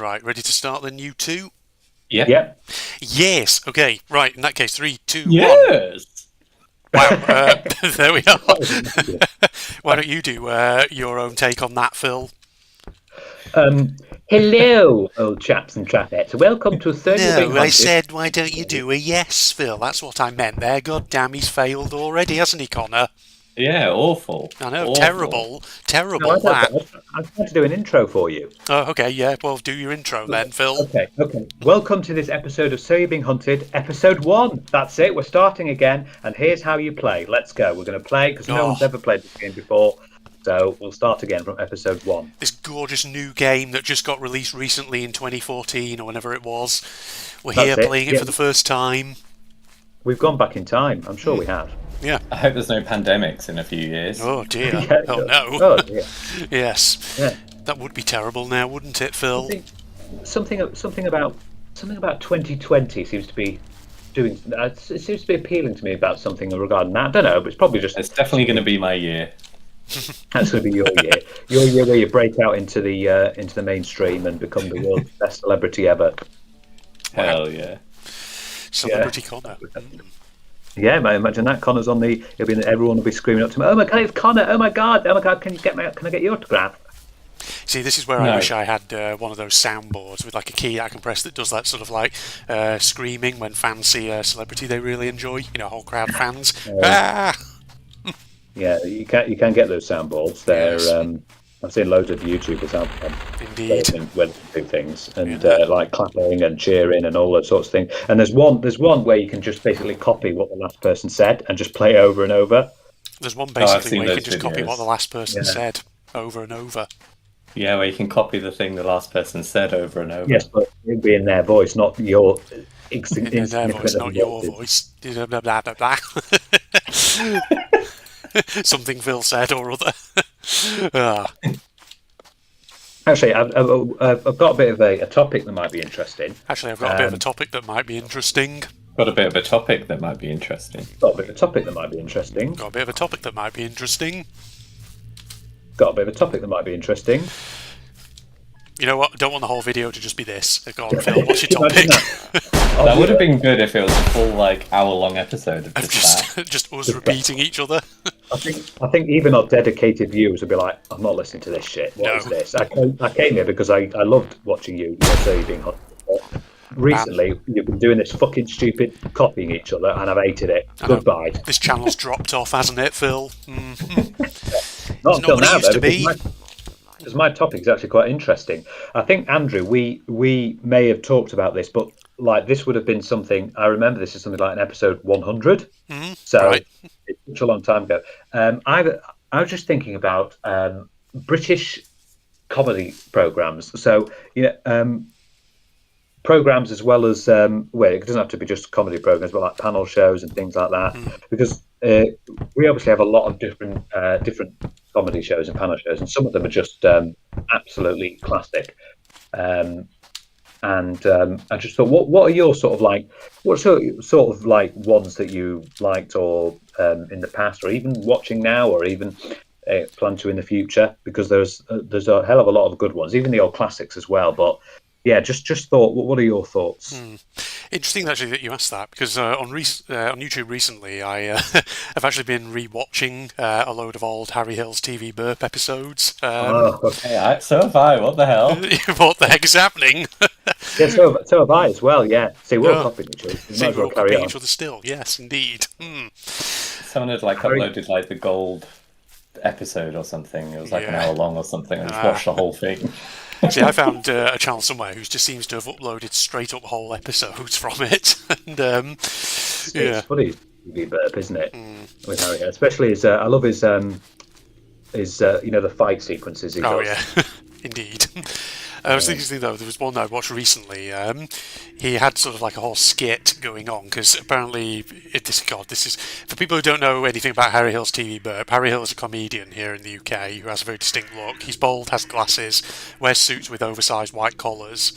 Right, ready to start then, you two? Yeah. Yep. Yes. Okay. Right. In that case, three, two, one. Yes. Wow. There we are. Quite Why don't you do your own take on that, Phil? Hello, old chaps and chapettes. Welcome to Third Year Being No, I Haunted. said, why don't you do a yes, Phil? That's what I meant there. God damn, he's failed already, hasn't he, Connor? Yeah, awful. I know. Awful. Terrible. No, That. I'm trying to do an intro for you. Oh, okay. Yeah. Well, do your intro then, Phil. Okay. Welcome to this episode of So You're Being Hunted, episode 1. That's it. We're starting again, and here's how you play. Let's go. We're going to play because no one's ever played this game before. So we'll start again from episode 1. This gorgeous new game that just got released recently in 2014 or whenever it was. We're That's here it. playing it Yeah. for the first time. We've gone back in time. I'm sure we have. Yeah. I hope there's no pandemics in a few years. Oh dear. Yeah, Oh no. Oh, dear. Yes. Yeah. That would be terrible now, wouldn't it, Phil? Something about 2020 seems to be doing. It seems to be appealing to me about something regarding that. I don't know, but it's probably just It's definitely going to be my year. that's going to be your year. Your year where you break out into the mainstream and become the world's best celebrity ever. Hell yeah. Celebrity Connor. Yeah, mate, imagine that. Connor's on the. Everyone will be screaming up to me. Oh my god, it's Connor! Oh my god! Can I get your autograph? See, this is where I wish I had one of those soundboards with like a key I can press that does that sort of like screaming when fans see a celebrity they really enjoy. You know, whole crowd fans. Ah! Yeah, you can get those soundboards. They're Yes. I've seen loads of YouTubers out Indeed. when they do things and like clapping and cheering and all those sorts of things. And there's one where you can just basically copy what the last person said and just play over and over. There's one I've basically seen where you those can just copy videos. what the last person Yeah. said over and over. Yeah, where you can copy the thing the last person said over and over. Yes, but it'll be in their voice, not your In their voice, not your voice. Blah, blah, blah, blah. Something Phil said or other. Ah. Actually, I've got a bit of a topic that might be interesting. Actually, I've got a bit of a topic that might be interesting. Got a bit of a topic that might be interesting. Got a bit of a topic that might be interesting. Got a bit of a topic that might be interesting. Got a bit of a topic that might be interesting. You know what? I don't want the whole video to just be this. Go on, Phil. What's your Imagine topic? That would have been good if it was a full hour-long episode of Of just that. just us repeating each other. I think even our dedicated viewers would be like, I'm not listening to this shit. What is No. this? I came here because I loved watching you. So you're being hot. Recently, you've been doing this fucking stupid copying each other, and I've hated it. I know. Goodbye. This channel's dropped off, hasn't it, Phil? Not not what it used to because be. because my topic is actually quite interesting. I think Andrew, we may have talked about this, but like this would have been something. I remember this is something like an episode 100. So Right. it's such a long time ago. I was just thinking about British comedy programs. So programs as well as well, it doesn't have to be just comedy programs, but like panel shows and things like that. Because we obviously have a lot of different comedy shows and panel shows, and some of them are just absolutely classic. And I just thought, what are your sort of like, what sort of like ones that you liked or in the past, or even watching now, or even plan to in the future? Because there's a hell of a lot of good ones, even the old classics as well. But yeah, just thought, what are your thoughts? Interesting actually that you asked that because on YouTube recently I have actually been re-watching a load of old Harry Hill's TV Burp episodes. Hey, so have I. What the hell? What the heck is happening? Yeah, so have I as well. Yeah, see, we're all Oh. copying each other. We See, might as we're well all carry copying on. each other still. Yes, indeed. Someone had uploaded the gold episode or something. It was an Yeah. hour long or something. I just watched the whole thing. See, I found a channel somewhere who just seems to have uploaded straight up whole episodes from it, and yeah. It's funny, TV Burp, isn't it? With Harry, especially his. I love his the fight sequences. He Oh does. yeah, indeed. I was thinking though, there was one I watched recently. He had sort of like a whole skit going on because apparently, this is for people who don't know anything about Harry Hill's TV Burp. Harry Hill is a comedian here in the UK who has a very distinct look. He's bald, has glasses, wears suits with oversized white collars,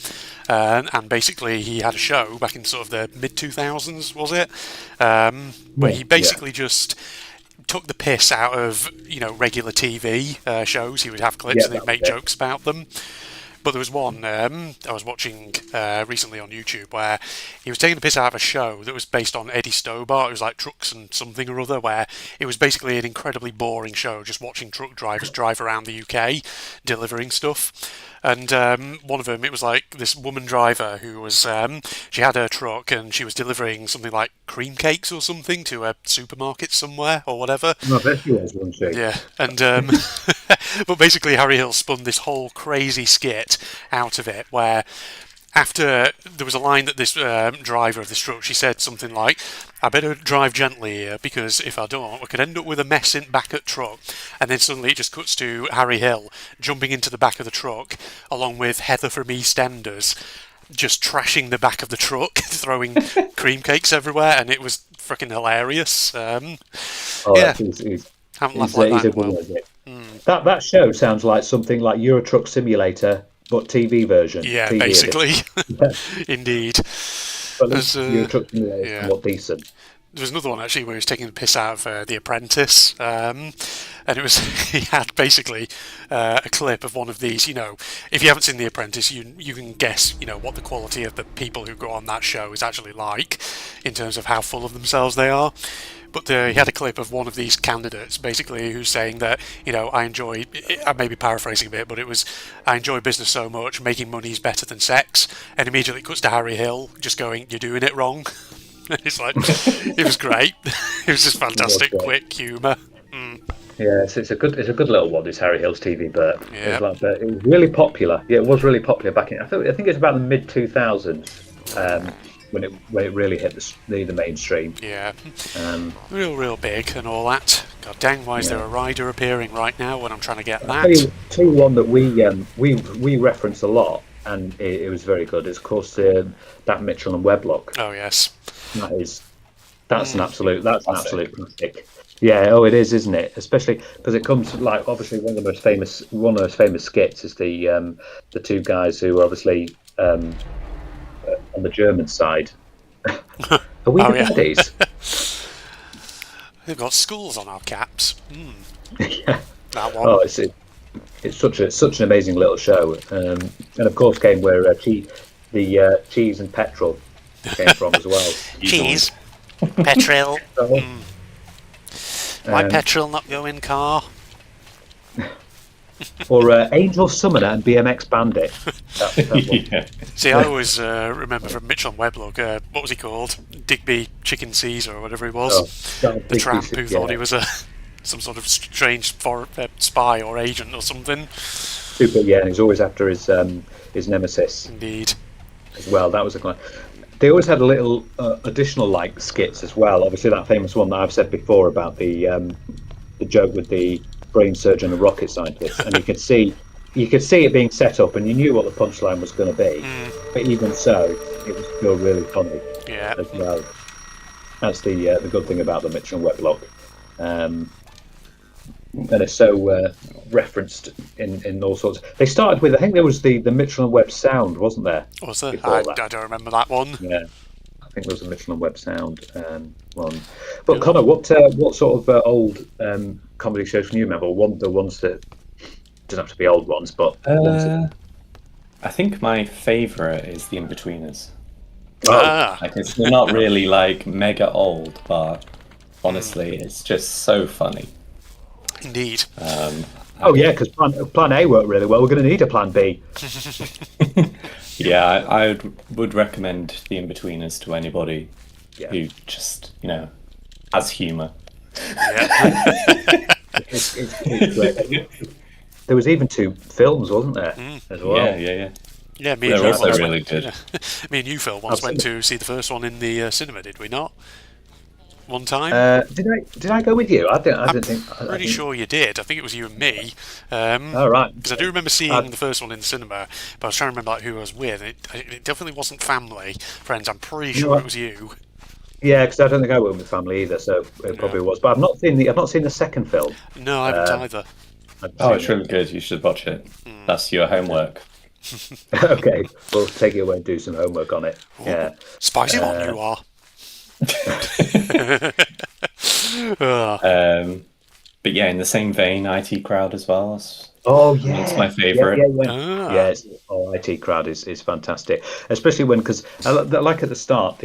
and basically he had a show back in sort of the mid 2000s, was it? Where he basically just took the piss out of regular TV shows. He would have clips Yeah, and he'd that make was it. jokes about them. But there was one I was watching recently on YouTube where he was taking the piss out of a show that was based on Eddie Stobart. It was like Trucks and something or other, where it was basically an incredibly boring show, just watching truck drivers drive around the UK delivering stuff. And one of them, it was like this woman driver who was, she had her truck and she was delivering something like cream cakes or something to a supermarket somewhere or whatever. I bet she was, wasn't she? Yeah, and but basically Harry Hill spun this whole crazy skit out of it where after there was a line that this driver of this truck, she said something like, I better drive gently here because if I don't, I could end up with a mess in back at truck. And then suddenly it just cuts to Harry Hill jumping into the back of the truck along with Heather from EastEnders, just trashing the back of the truck, throwing cream cakes everywhere, and it was freaking hilarious. Yeah, haven't laughed like that in a while. That show sounds like something like Euro Truck Simulator, but TV version. Yeah, TV basically. edition. Indeed. But Euro Truck Simulator is more decent. There was another one actually where he was taking the piss out of The Apprentice, and it was he had basically a clip of one of these. You know, if you haven't seen The Apprentice, you can guess what the quality of the people who go on that show is actually like in terms of how full of themselves they are. But he had a clip of one of these candidates, basically, who's saying that, I enjoy, I may be paraphrasing a bit, but it was, I enjoy business so much, making money is better than sex. And immediately it cuts to Harry Hill, just going, you're doing it wrong. It's like, it was great. It was just fantastic, quick humour. Yeah, it's a good little one. This Harry Hill's TV burp. Yeah. It was really popular. Yeah, it was really popular back in. I think it was about the mid 2000s. When it really hit the mainstream. Yeah, real big and all that. God dang, why is there a rider appearing right now when I'm trying to get that? Tell you one that we reference a lot, and it was very good. It's of course that Mitchell and Webb lock. Oh yes, that's an absolute classic. Yeah, it is, isn't it? Especially because it comes like obviously one of the most famous skits is the two guys who are obviously. On the German side. Are we the baddies? They've got skulls on our caps. Yeah. That one. Oh, it's such an amazing little show, and of course came where the cheese and petrol came from as well. Cheese, petrol. Why petrol not go in car? Or Angel Summoner and BMX Bandit. Yeah. See, I always remember from Mitchell and Weblock, what was he called? Digby Chicken Caesar or whatever he was. The tramp who thought he was some sort of strange spy or agent or something. Super, yeah, and he's always after his nemesis. Indeed. As well, that was a kind. They always had a little additional skits as well. Obviously, that famous one that I've said before about the joke with the brain surgeon and rocket scientist, and you could see it being set up, and you knew what the punchline was going to be. But even so, it was still really funny. Yeah. As well. That's the good thing about the Mitchell and Webb lock, and it's so referenced in all sorts. They started with, I think there was the Mitchell and Webb sound, wasn't there? Was there? I don't remember that one. Yeah. I think there was a Mitchell and Webb sound one. But Connor, what sort of old comedy shows can you remember? The ones that doesn't have to be old ones, but I think my favourite is The Inbetweeners. It's not really mega old, but honestly, it's just so funny. Indeed. Because plan A worked really well. We're going to need a plan B. Yeah, I would recommend The Inbetweeners to anybody who just, has humour. Yeah. It's great. There was even 2 films, wasn't there, as well? Yeah. Yeah, me They're and also you really good. Me and you, Phil, once went to see the first one in the cinema, did we not? One time. Did I go with you? I'm pretty sure you did. I think it was you and me. Right. Because I do remember seeing the first one in the cinema, but I was trying to remember who I was with. It definitely wasn't family, friends. I'm pretty sure it was you. Yeah, because I don't think I went with family either, so it probably was. But I've not seen the second film. No, I haven't either. It's really good. You should watch it. That's your homework. Okay, we'll take it away and do some homework on it. Ooh, yeah, spicy one you are. But yeah, in the same vein, IT Crowd as well. Oh yeah, That's my favourite. Ah. Yes, IT Crowd is fantastic, especially when because like at the start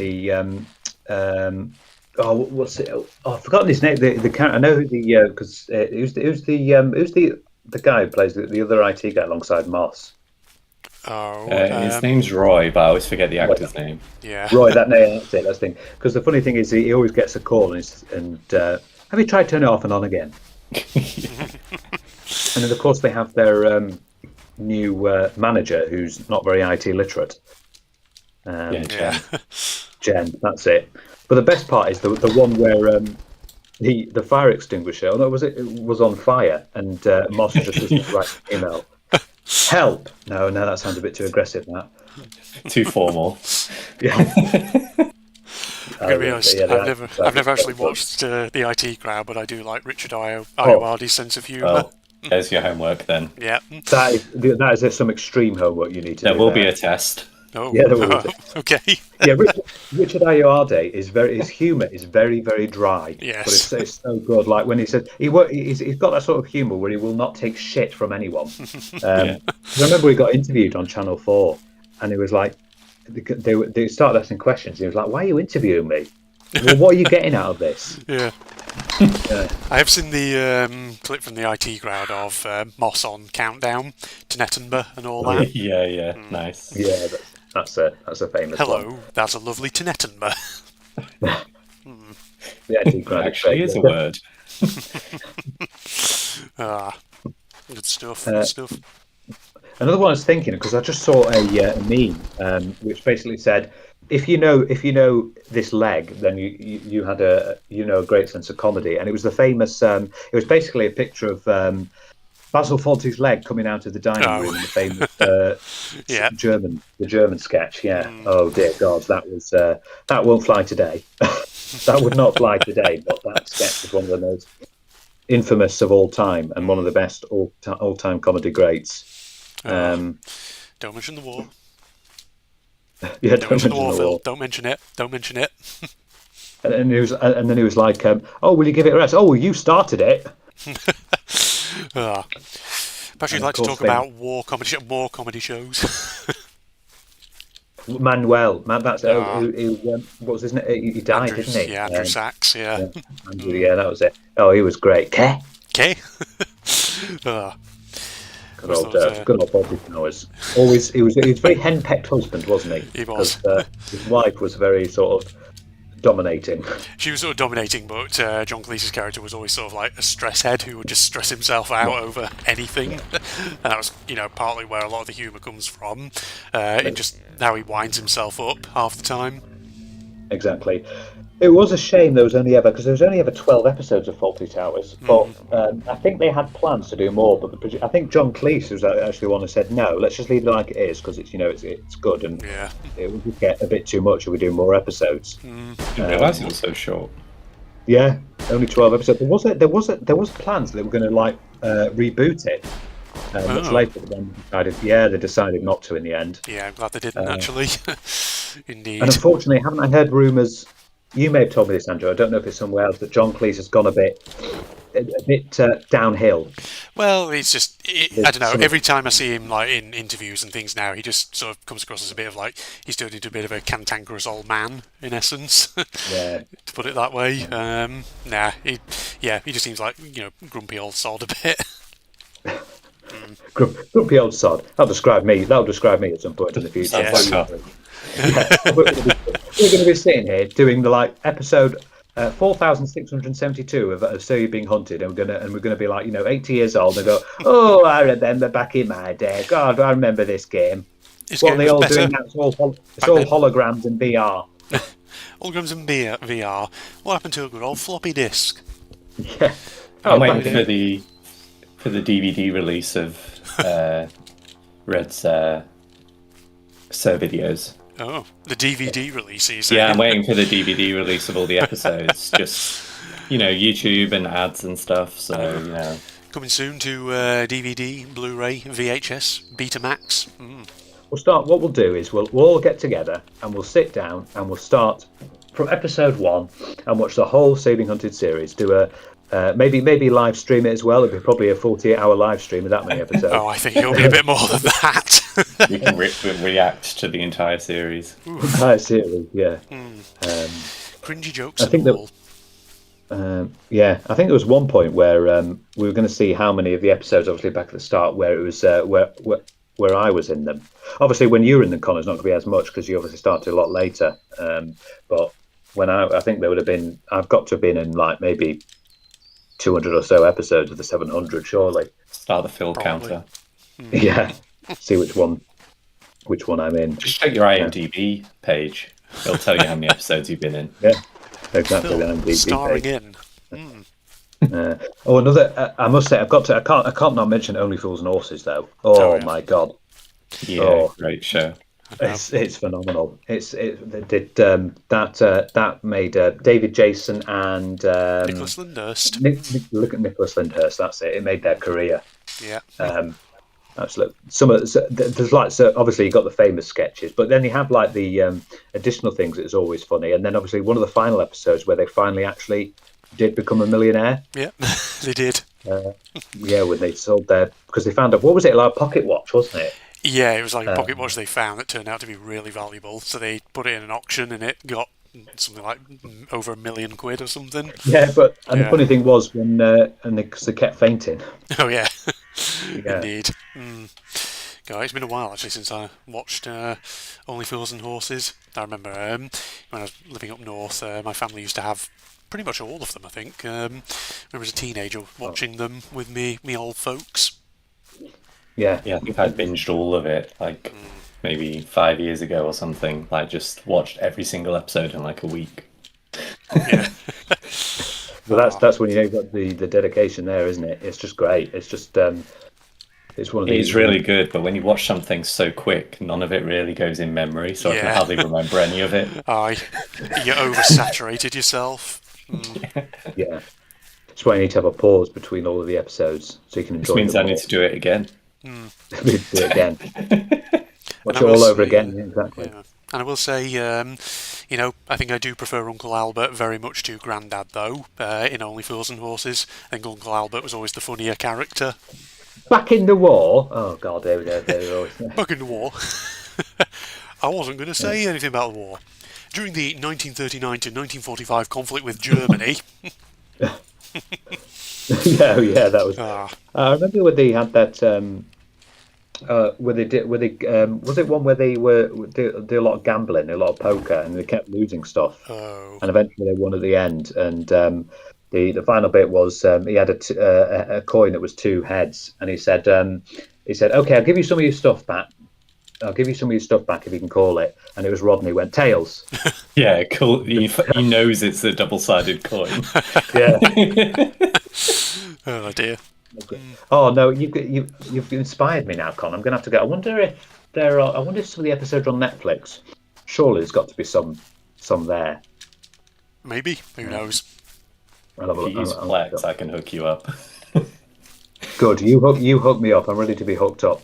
what's it? Oh, I've forgotten his name. The character I know who the because who's the guy who plays the other IT guy alongside Moss. Oh, His name's Roy, but I always forget the actor's name. yeah. Roy, that name, that's it. That's the thing. Because the funny thing is, he always gets a call, and have you tried to turn it off and on again? And then, of course, they have their new manager, who's not very IT literate. Yeah, Yeah. Jen, that's it. But the best part is the one where the fire extinguisher. Oh no, it was on fire, and Moss just doesn't write an email. Help! No, that sounds a bit too aggressive. That. Too formal. Yeah. I'm gonna be honest. yeah, I've never actually watched the IT Crowd, but I do like Richard Ayoade's sense of humour. Well, there's your homework then. Yeah. That is some extreme homework you need to do. There will be a test. Oh. Yeah, there will be. Okay. Yeah, Richard Ayoade his humour is very, very dry. Yes. But it's so good. Like when he said he's got that sort of humour where he will not take shit from anyone. I remember he got interviewed on Channel 4, and he was like, they started asking questions. He was like, "Why are you interviewing me? Well, what are you getting out of this?" Yeah. I have seen the clip from the IT Crowd of Moss on Countdown to Nettenba and all that. Yeah, nice. Yeah, that's a famous Hello, one. that's a lovely to Nettenba. The IT Crowd Actually, is a word. Good stuff. Good stuff. Another one I was thinking because I just saw a meme which basically said, if you know this leg, then you had a great sense of comedy, and it was the famous. It was basically a picture of Basil Fawlty's leg coming out of the dining room in the famous German sketch. Yeah. Oh dear God, that won't fly today. That would not fly today. But that sketch is one of the most infamous of all time and one of the best all-time comedy greats. Don't mention the war. Yeah, Don't mention the war, Phil. Don't mention it. Don't mention it. And then he was like, "Oh, will you give it a rest? Oh, well, you started it." Perhaps you'd like to talk about more comedy shows. Manuel, that's what was his name? He died, Andrews, didn't he? Yeah, Andrew Sachs. Yeah. Andrew, yeah, that was it. Oh, he was great. Okay. Good old Bobby Powers. Always, he was a very henpecked husband, wasn't he? He was. His wife was very sort of dominating. She was sort of dominating, but John Cleese's character was always sort of like a stress head who would just stress himself out over anything, and that was partly where a lot of the humour comes from, in just how he winds himself up half the time. Exactly. It was a shame there was only ever 12 episodes of Fawlty Towers, but I think they had plans to do more. But I think John Cleese was actually the one who said no. Let's just leave it like it is because it's it's good and it would just get a bit too much if we do more episodes. I didn't realise it was so short. Yeah, only 12 episodes. There was plans they were going to reboot it much later, but then they decided not to in the end. Yeah, I'm glad they didn't actually. Indeed. And unfortunately, haven't I heard rumours? You may have told me this, Andrew. I don't know if it's somewhere else that John Cleese has gone a bit downhill. Well, it's just I don't know. Every time I see him in interviews and things now, he just sort of comes across as a bit of he's turned into a bit of a cantankerous old man in essence. Yeah. To put it that way. He just seems like grumpy old sod a bit. Grumpy old sod. That'll describe me at some point in the future. Yes. We're going to be sitting here doing the episode 4672 of So You're Being Hunted, and we're gonna be 80 years old and go, "Oh, I remember back in my day. God, I remember this game." What are they all doing now? It's all holograms and VR. Holograms and VR. What happened to a good old floppy disk? Yeah. I'm waiting for the DVD release of Red's videos. Oh, the DVD releases. Yeah, I'm waiting for the DVD release of all the episodes. Just, YouTube and ads and stuff. So, Coming soon to DVD, Blu-ray, VHS, Betamax. What we'll do is we'll all get together and we'll sit down and we'll start from episode 1 and watch the whole So You're Being Hunted series. Do Maybe live stream it as well. It'd be probably a 48-hour live stream with that many episodes. Oh, I think it'll be a bit more than that. We can react to the entire series. Entire series, yeah. Cringy jokes I think and that- all. Yeah, I think there was one point where we were going to see how many of the episodes, obviously back at the start, where it was where I was in them. Obviously, when you were in them, Connor's not going to be as much because you obviously started a lot later. But when I think there would have been, I've got to have been in like maybe 200 or so episodes of the 700, surely. Start the fill Probably. counter. Yeah, see which one I'm in. Just check your IMDb page. It'll tell you how many episodes you've been in. Yeah, exactly. Phil, the IMDb starring page. in. Another. I must say, I can't not mention Only Fools and Horses though. Oh, yeah. my god, Yeah, Oh. great show. it's phenomenal. They did that made David Jason and Nicholas Lyndhurst. Look at Nicholas Lyndhurst. That's it. It made their career. Yeah. Absolutely. There's like, so obviously you got the famous sketches, but then you have like the additional things that is always funny. And then obviously one of the final episodes where they finally actually did become a millionaire. Yeah, they did. Yeah, when they sold their, because they found out, what was it, like a pocket watch, wasn't it? Yeah, it was like a pocket watch they found that turned out to be really valuable. So they put it in an auction and it got something like over £1 million or something. Yeah, but the Yeah. funny thing was when because they kept fainting. Oh, yeah. Yeah. Indeed. God, it's been a while actually since I watched Only Fools and Horses. I remember when I was living up north, my family used to have pretty much all of them, I think. I remember as a teenager watching them with me old folks. Yeah. Yeah, I think I binged all of it like maybe 5 years ago or something. Like just watched every single episode in like a week. Yeah. But that's when you've got the dedication there, isn't it? It's just great. It's just it's one of these. It's really good, but when you watch something so quick, none of it really goes in memory, so I Yeah. can hardly remember any of it. Aye. You oversaturated yourself. Yeah. That's why you need to have a pause between all of the episodes so you can This enjoy means I them need all. to do it again. Do it again. Watch And I it all will over say- again. Exactly. Yeah. And I will say, I think I do prefer Uncle Albert very much to Grandad, though, in Only Fools and Horses. I think Uncle Albert was always the funnier character. Back in the war. Oh God, there we go. There we go. Back in the war. I wasn't going to say anything about the war. During the 1939 to 1945 conflict with Germany. Yeah, that was. Ah, I remember when they had that. Where they was it one where they did a lot of gambling, a lot of poker, and they kept losing stuff, oh. and eventually they won at the end. And the final bit was he had a coin that was two heads, and he said, "Okay, I'll give you some of your stuff back. I'll give you some of your stuff back if you can call it." And it was Rodney went tails. Yeah, cool. He knows it's a double-sided coin. Yeah. Oh, dear. Oh no, you've inspired me now, Con. I'm gonna have to go. I wonder if some of the episodes are on Netflix. Surely there's got to be some there. Maybe. Who knows? I'll have a If look. you use I'll Plex, look. I can hook you up. Good. You hook me up. I'm ready to be hooked up.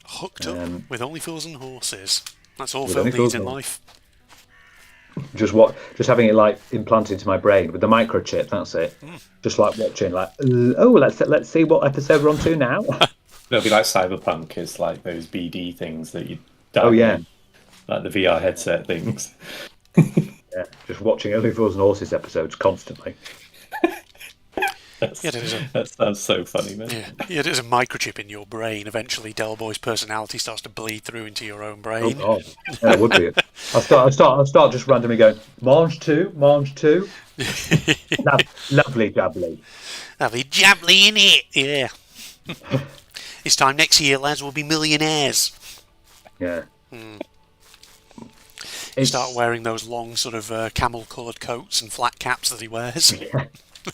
Hooked up with Only Fools and Horses. That's all With Phil Only needs Fools in and- life. Just having it like implanted into my brain with the microchip. That's it. Just like watching, like, let's see what episode we're on to now. It'll be like Cyberpunk, is like those BD things that you Oh, yeah. like the VR headset things. Yeah, just watching Only Fools and Horses episodes constantly. Yeah, there's a That sounds so funny, man. Yeah, there's a microchip in your brain. Eventually, Del Boy's personality starts to bleed through into your own Oh brain. God, yeah, it would be. I'll start just randomly going Mange 2, lovely jubbly. Lovely jabbly in it, yeah. This time next year, lads, we'll be millionaires. Yeah. Start wearing those long sort of camel-coloured coats and flat caps that he wears.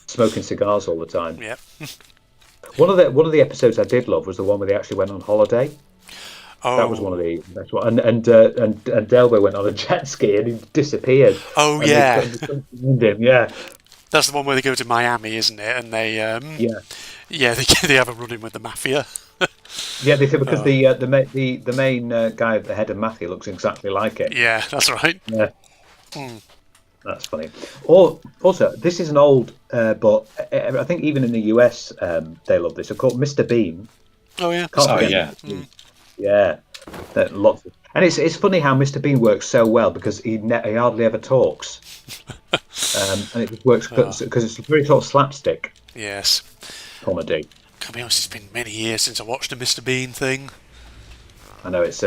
Smoking cigars all the time. Yeah. One of the episodes I did love was the one where they actually went on holiday. Oh, That was one of the best ones. And Delbo went on a jet ski and he disappeared. Oh, And yeah. they couldn't find him. Yeah. That's the one where they go to Miami, isn't it? And they, Yeah. they have a run-in with the mafia. Yeah, they said because the main guy at the head of Matthew looks exactly like it. Yeah, that's right. Yeah. That's funny. Or also, this is an old, but I think even in the US, they love this. They're called Mr. Bean. Oh yeah. Can't Oh forget yeah. Yeah, lots. And it's funny how Mr. Bean works so well because he hardly ever talks, and it just works because it's a very sort of slapstick Yes. comedy. I'll be honest, it's been many years since I watched a Mr. Bean thing. I know it's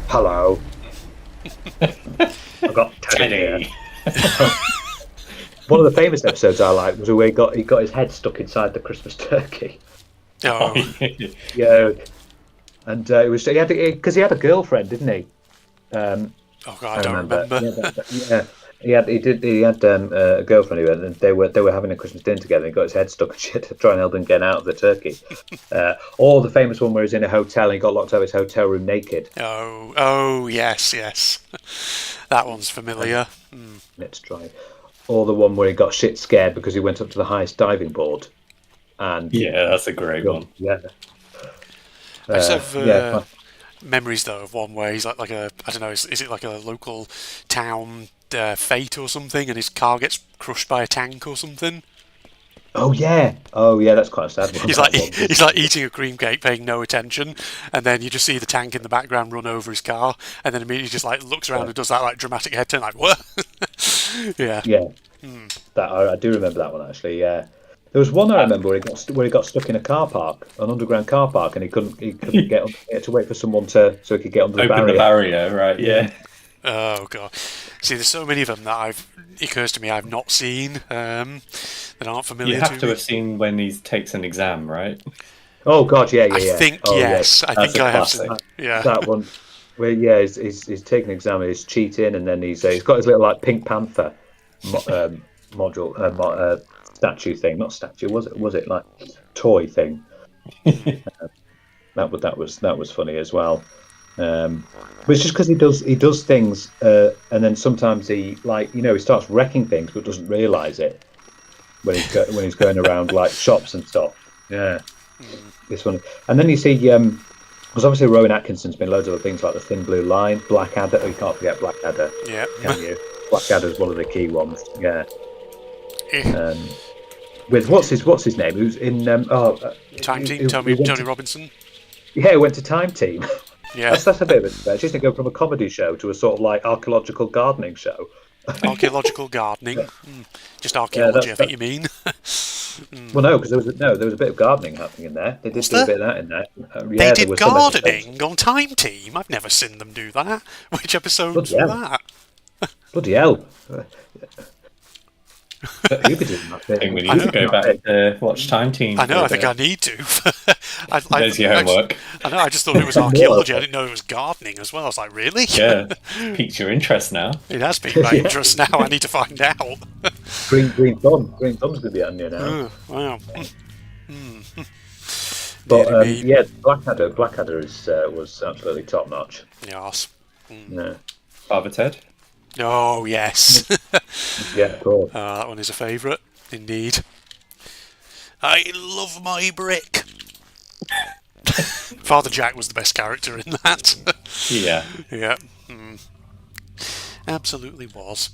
hello. I've got Teddy here. Teddy. One of the famous episodes I like was where he got his head stuck inside the Christmas turkey. Oh, Yeah, and it was he had because he had a girlfriend, didn't he? oh God, I don't remember. Yeah, he had a girlfriend, and they were having a Christmas dinner together. And he got his head stuck and shit to try and help him get out of the turkey. Or the famous one where he's in a hotel and he got locked out of his hotel room naked. Oh, yes. That one's familiar. Let's try. Or the one where he got shit scared because he went up to the highest diving board. And Yeah, that's a great one. yeah, I just have yeah. memories though of one where he's like a, I don't know, is it like a local town fete or something, and his car gets crushed by a tank or something. Oh yeah, that's quite a sad one. He's like that one. he's like eating a cream cake, paying no attention, and then you just see the tank in the background run over his car, and then immediately just like looks around and does that like dramatic head turn, like what? Yeah. Yeah, that I do remember that one actually. Yeah, there was one I remember where he got stuck in a car park, an underground car park, and he couldn't get under, he had to wait for someone so he could get under the Open barrier. the barrier, right? Yeah. Oh God. See, there's so many of them that it occurs to me I've not seen that aren't familiar You have to to me. have seen when he takes an exam, right? Oh God, yeah. I think Oh, yes. I That's think a I have classic. seen. Yeah. That one. Where he's taking an exam, he's cheating, and then he's got his little like Pink Panther module statue thing. Not statue, was it like toy thing? That was funny as well. But it's just because he does things, and then sometimes he he starts wrecking things but doesn't realise it when he's going around like shops and stuff. Yeah, this one, and then you see because obviously Rowan Atkinson's been loads of other things like The Thin Blue Line, Blackadder. You can't forget Blackadder, Yeah. can you? Blackadder's one of the key ones. Yeah. Eh. With what's his name? Who's in Time he- Team, he Tony went to- Robinson. Yeah, he went to Time Team. Yeah. That's a bit of a stretch. Isn't it, go from a comedy show to a sort of like archaeological gardening show? Archaeological gardening. Just archaeology, I think you mean. Well, no, because there was a bit of gardening happening in there. They did Was do a there? bit of that in there. They there did was some episodes. gardening on Time Team. I've never seen them do that. Which episodes Bloody were hell. that? Bloody hell! You'd be doing that. I think we need to go back to watch Time Team. I know, I think for I need to. There's your homework. I know, I just thought it was archaeology. I didn't know it was gardening as well. I was like, really? Yeah, piqued your interest now. It has piqued my interest now. I need to find out. Green Thumb. Green Thumb's going to be on you now. Oh, wow. But Deary me. yeah, Blackadder was absolutely top notch. Yes. Yeah, Father Ted. Oh, yes. yeah, of course. That one is a favourite, indeed. I love my brick. Father Jack was the best character in that. Yeah. Yeah. Absolutely was.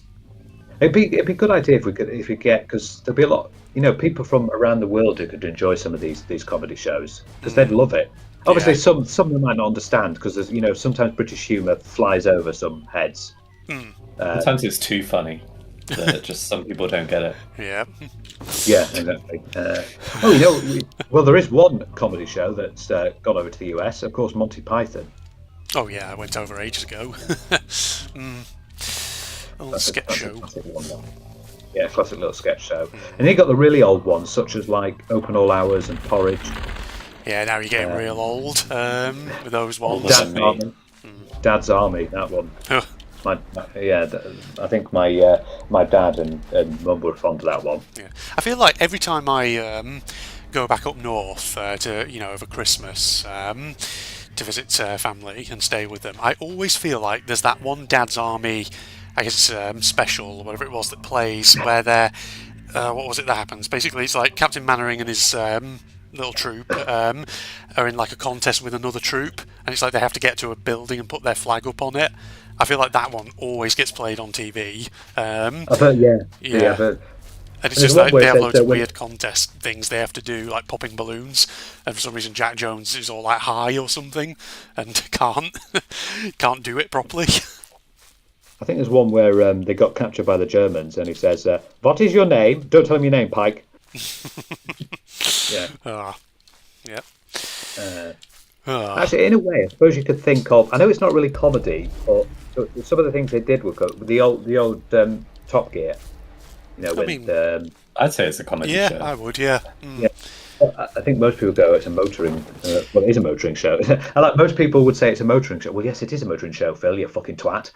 It'd be a good idea if we get, because there'll be a lot, people from around the world who could enjoy some of these comedy shows because they'd love it. Obviously, Yeah. some of them might not understand because there's sometimes British humour flies over some heads. Sometimes it's too funny that just some people don't get it. Yeah. Yeah, exactly. Well, there is one comedy show that's gone over to the US, of course, Monty Python. Oh, yeah, I went over ages ago. Old sketch That's a show. classic one. Yeah, classic little sketch show. And you got the really old ones, such as like Open All Hours and Porridge. Yeah, now you're getting real old with those ones. Older Dad's than me. Army. Dad's Army, that one. Oh, I think my dad and mum were fond of that one. yeah. I feel like every time I go back up north to over Christmas to visit family and stay with them, I always feel like there's that one Dad's Army, I guess special or whatever it was that plays where they're what was it that happens? Basically, it's like Captain Mannering and his little troop are in like a contest with another troop, and it's like they have to get to a building and put their flag up on it, I feel like that one always gets played on TV. I've heard, yeah. Yeah. I've heard. And it's There's just one like where they it have says loads that of when- weird contest things they have to do, like popping balloons, and for some reason Jack Jones is all like high or something and can't do it properly. I think there's one where they got captured by the Germans, and he says, "What is your name? Don't tell him your name, Pike." Yeah. Yeah. Actually, in a way, I suppose you could think of. I know it's not really comedy, but some of the things they did were good. The old Top Gear. You know, I'd say it's a comedy Yeah, show. I would. Yeah. yeah. I think most people go, it's a motoring. Well, it is a motoring show. Most people would say it's a motoring show. Well, yes, it is a motoring show, Phil. You fucking twat.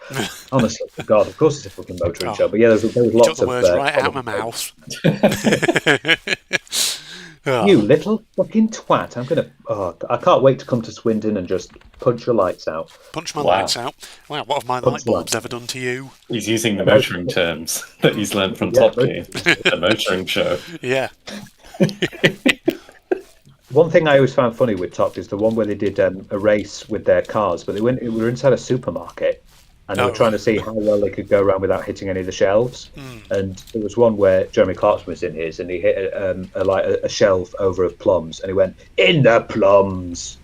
Honestly, God, of course it's a fucking motoring show. But yeah, there was You lots took the of words right out of my comedy. mouth. You little fucking twat! I'm gonna. Oh, I can't wait to come to Swindon and just punch your lights out. Punch my Wow. lights out. Wow, what have my Punch light bulbs lights. ever done to you? He's using the motoring terms that he's learned from Yeah, Top Gear. The motoring show. Yeah. One thing I always found funny with Top is the one where they did a race with their cars, but we were inside a supermarket and they were Oh. trying to see how well they could go around without hitting any of the shelves. And there was one where Jeremy Clarkson was in his, and he hit a shelf over of plums, and he went in the plums.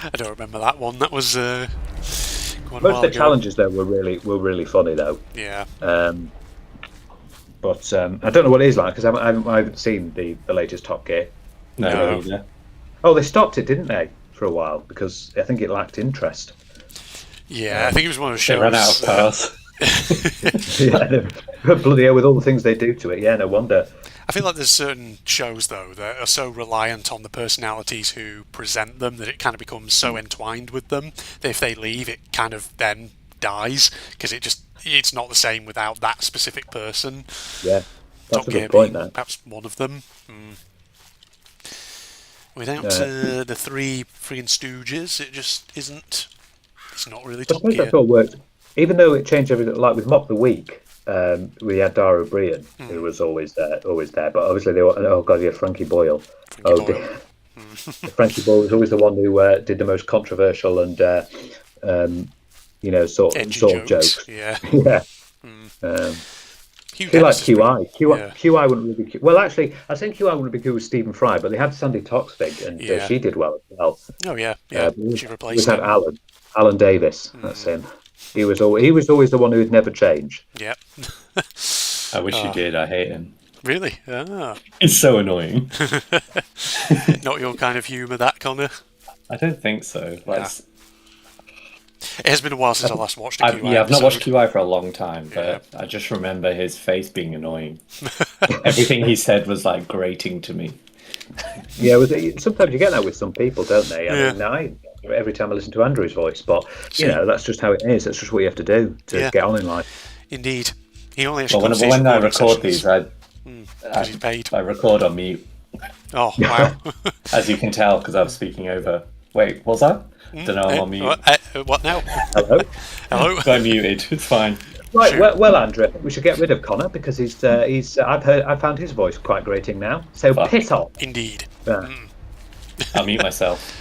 I don't remember that one. That was quite a Most while of the ago. challenges though were really funny though. Yeah. But I don't know what it is like because I haven't seen the latest Top Gear. No, No. either. Oh, they stopped it, didn't they, for a while because I think it lacked interest. Yeah, I think it was one of the They shows. ran out of cars. Yeah, bloody hell, with all the things they do to it. Yeah, no wonder. I feel like there's certain shows though that are so reliant on the personalities who present them that it kind of becomes so entwined with them that if they leave, it kind of then dies because it's not the same without that specific person. Yeah, that's Top a Gear good point. being There. perhaps one of them. Without the three friggin' Stooges, it just isn't. It's not really I Top suppose Gear. that's what worked. Even though it changed everything, like with Mock the Week, we had Dara O'Brien, who was always there. But obviously, they were, oh god, yeah, Frankie Boyle. Frankie Oh, Boyle. dear. Frankie Boyle was always the one who did the most controversial and sort Edgy of jokes. Yeah. Yeah. Hugh He like Dennis has been- QI. yeah. QI wouldn't really be. Well, actually, I think QI wouldn't be good with Stephen Fry, but they had Sandy Toksvig, and Yeah. she did well as well. Oh yeah, yeah. We She replaced had him. Alan Davis. That's him. He was always the one who would never change. Yeah. I wish he did. I hate him. Really? Ah. He's so annoying. Not your kind of humour, that, Connor. I don't think so. Like, Yeah. It has been a while since I last watched a QI I've not watched episode. QI for a long time, but I just remember his face being annoying. Everything he said was like grating to me. Yeah, sometimes you get that with some people, don't they? Yeah. I mean, every time I listen to Andrew's voice, but that's just how it is. That's just what you have to do to Yeah. get on in life. Indeed. He only But actually when comes to his I recording record sessions these, 'cause he's paid. I record on mute, Oh, wow. as you can tell, because I'm speaking over. Wait, what's that? Don't know. I'm on mute. What now? Hello. Hello? I'm muted. It's fine. Right. Sure. Well, Andrew, I think we should get rid of Connor because he's. I found his voice quite grating now. So Fuck. piss off. Indeed. Yeah. I'll mute myself.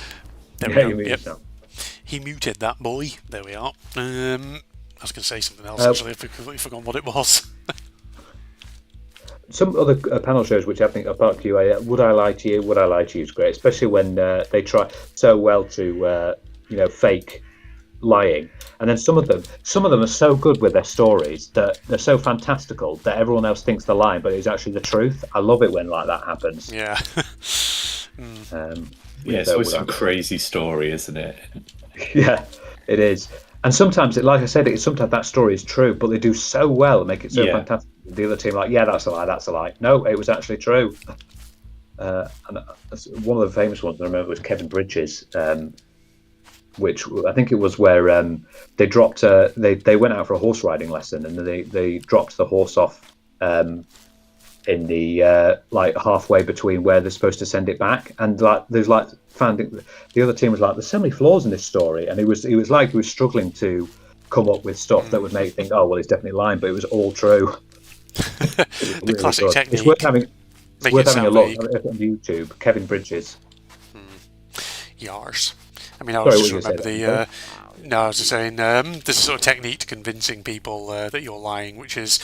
There Yeah, we you go. mean Yep. yourself. He muted that boy. There we are. I was going to say something else, actually. I've completely forgotten what it was. Some other panel shows which I think are part of QA, Would I Lie to You? Would I Lie to You is great, especially when they try so well to fake lying, and then some of them are so good with their stories that they're so fantastical that everyone else thinks they're lying, but it's actually the truth. I love it when like that happens. Yeah. Yeah, it's always some crazy story, isn't it? Yeah, it is. And sometimes, like I said, sometimes that story is true, but they do so well and make it so Yeah. fantastic. The other team, like, yeah, that's a lie, that's a lie. No, it was actually true. And one of the famous ones I remember was Kevin Bridges, which I think it was where they dropped. They went out for a horse riding lesson, and they dropped the horse off in the like halfway between where they're supposed to send it back, and like there's like finding the other team was like, there's so many flaws in this story, and he was struggling to come up with stuff that would make you think, oh well, he's definitely lying, but it was all true. The classic technique. It's worth having. Make Worth it having a sound look vague. on YouTube. Kevin Bridges. Yars. I mean, I Sorry, always what just were you remember gonna say No, I was just saying, there's a sort of technique to convincing people that you're lying, which is,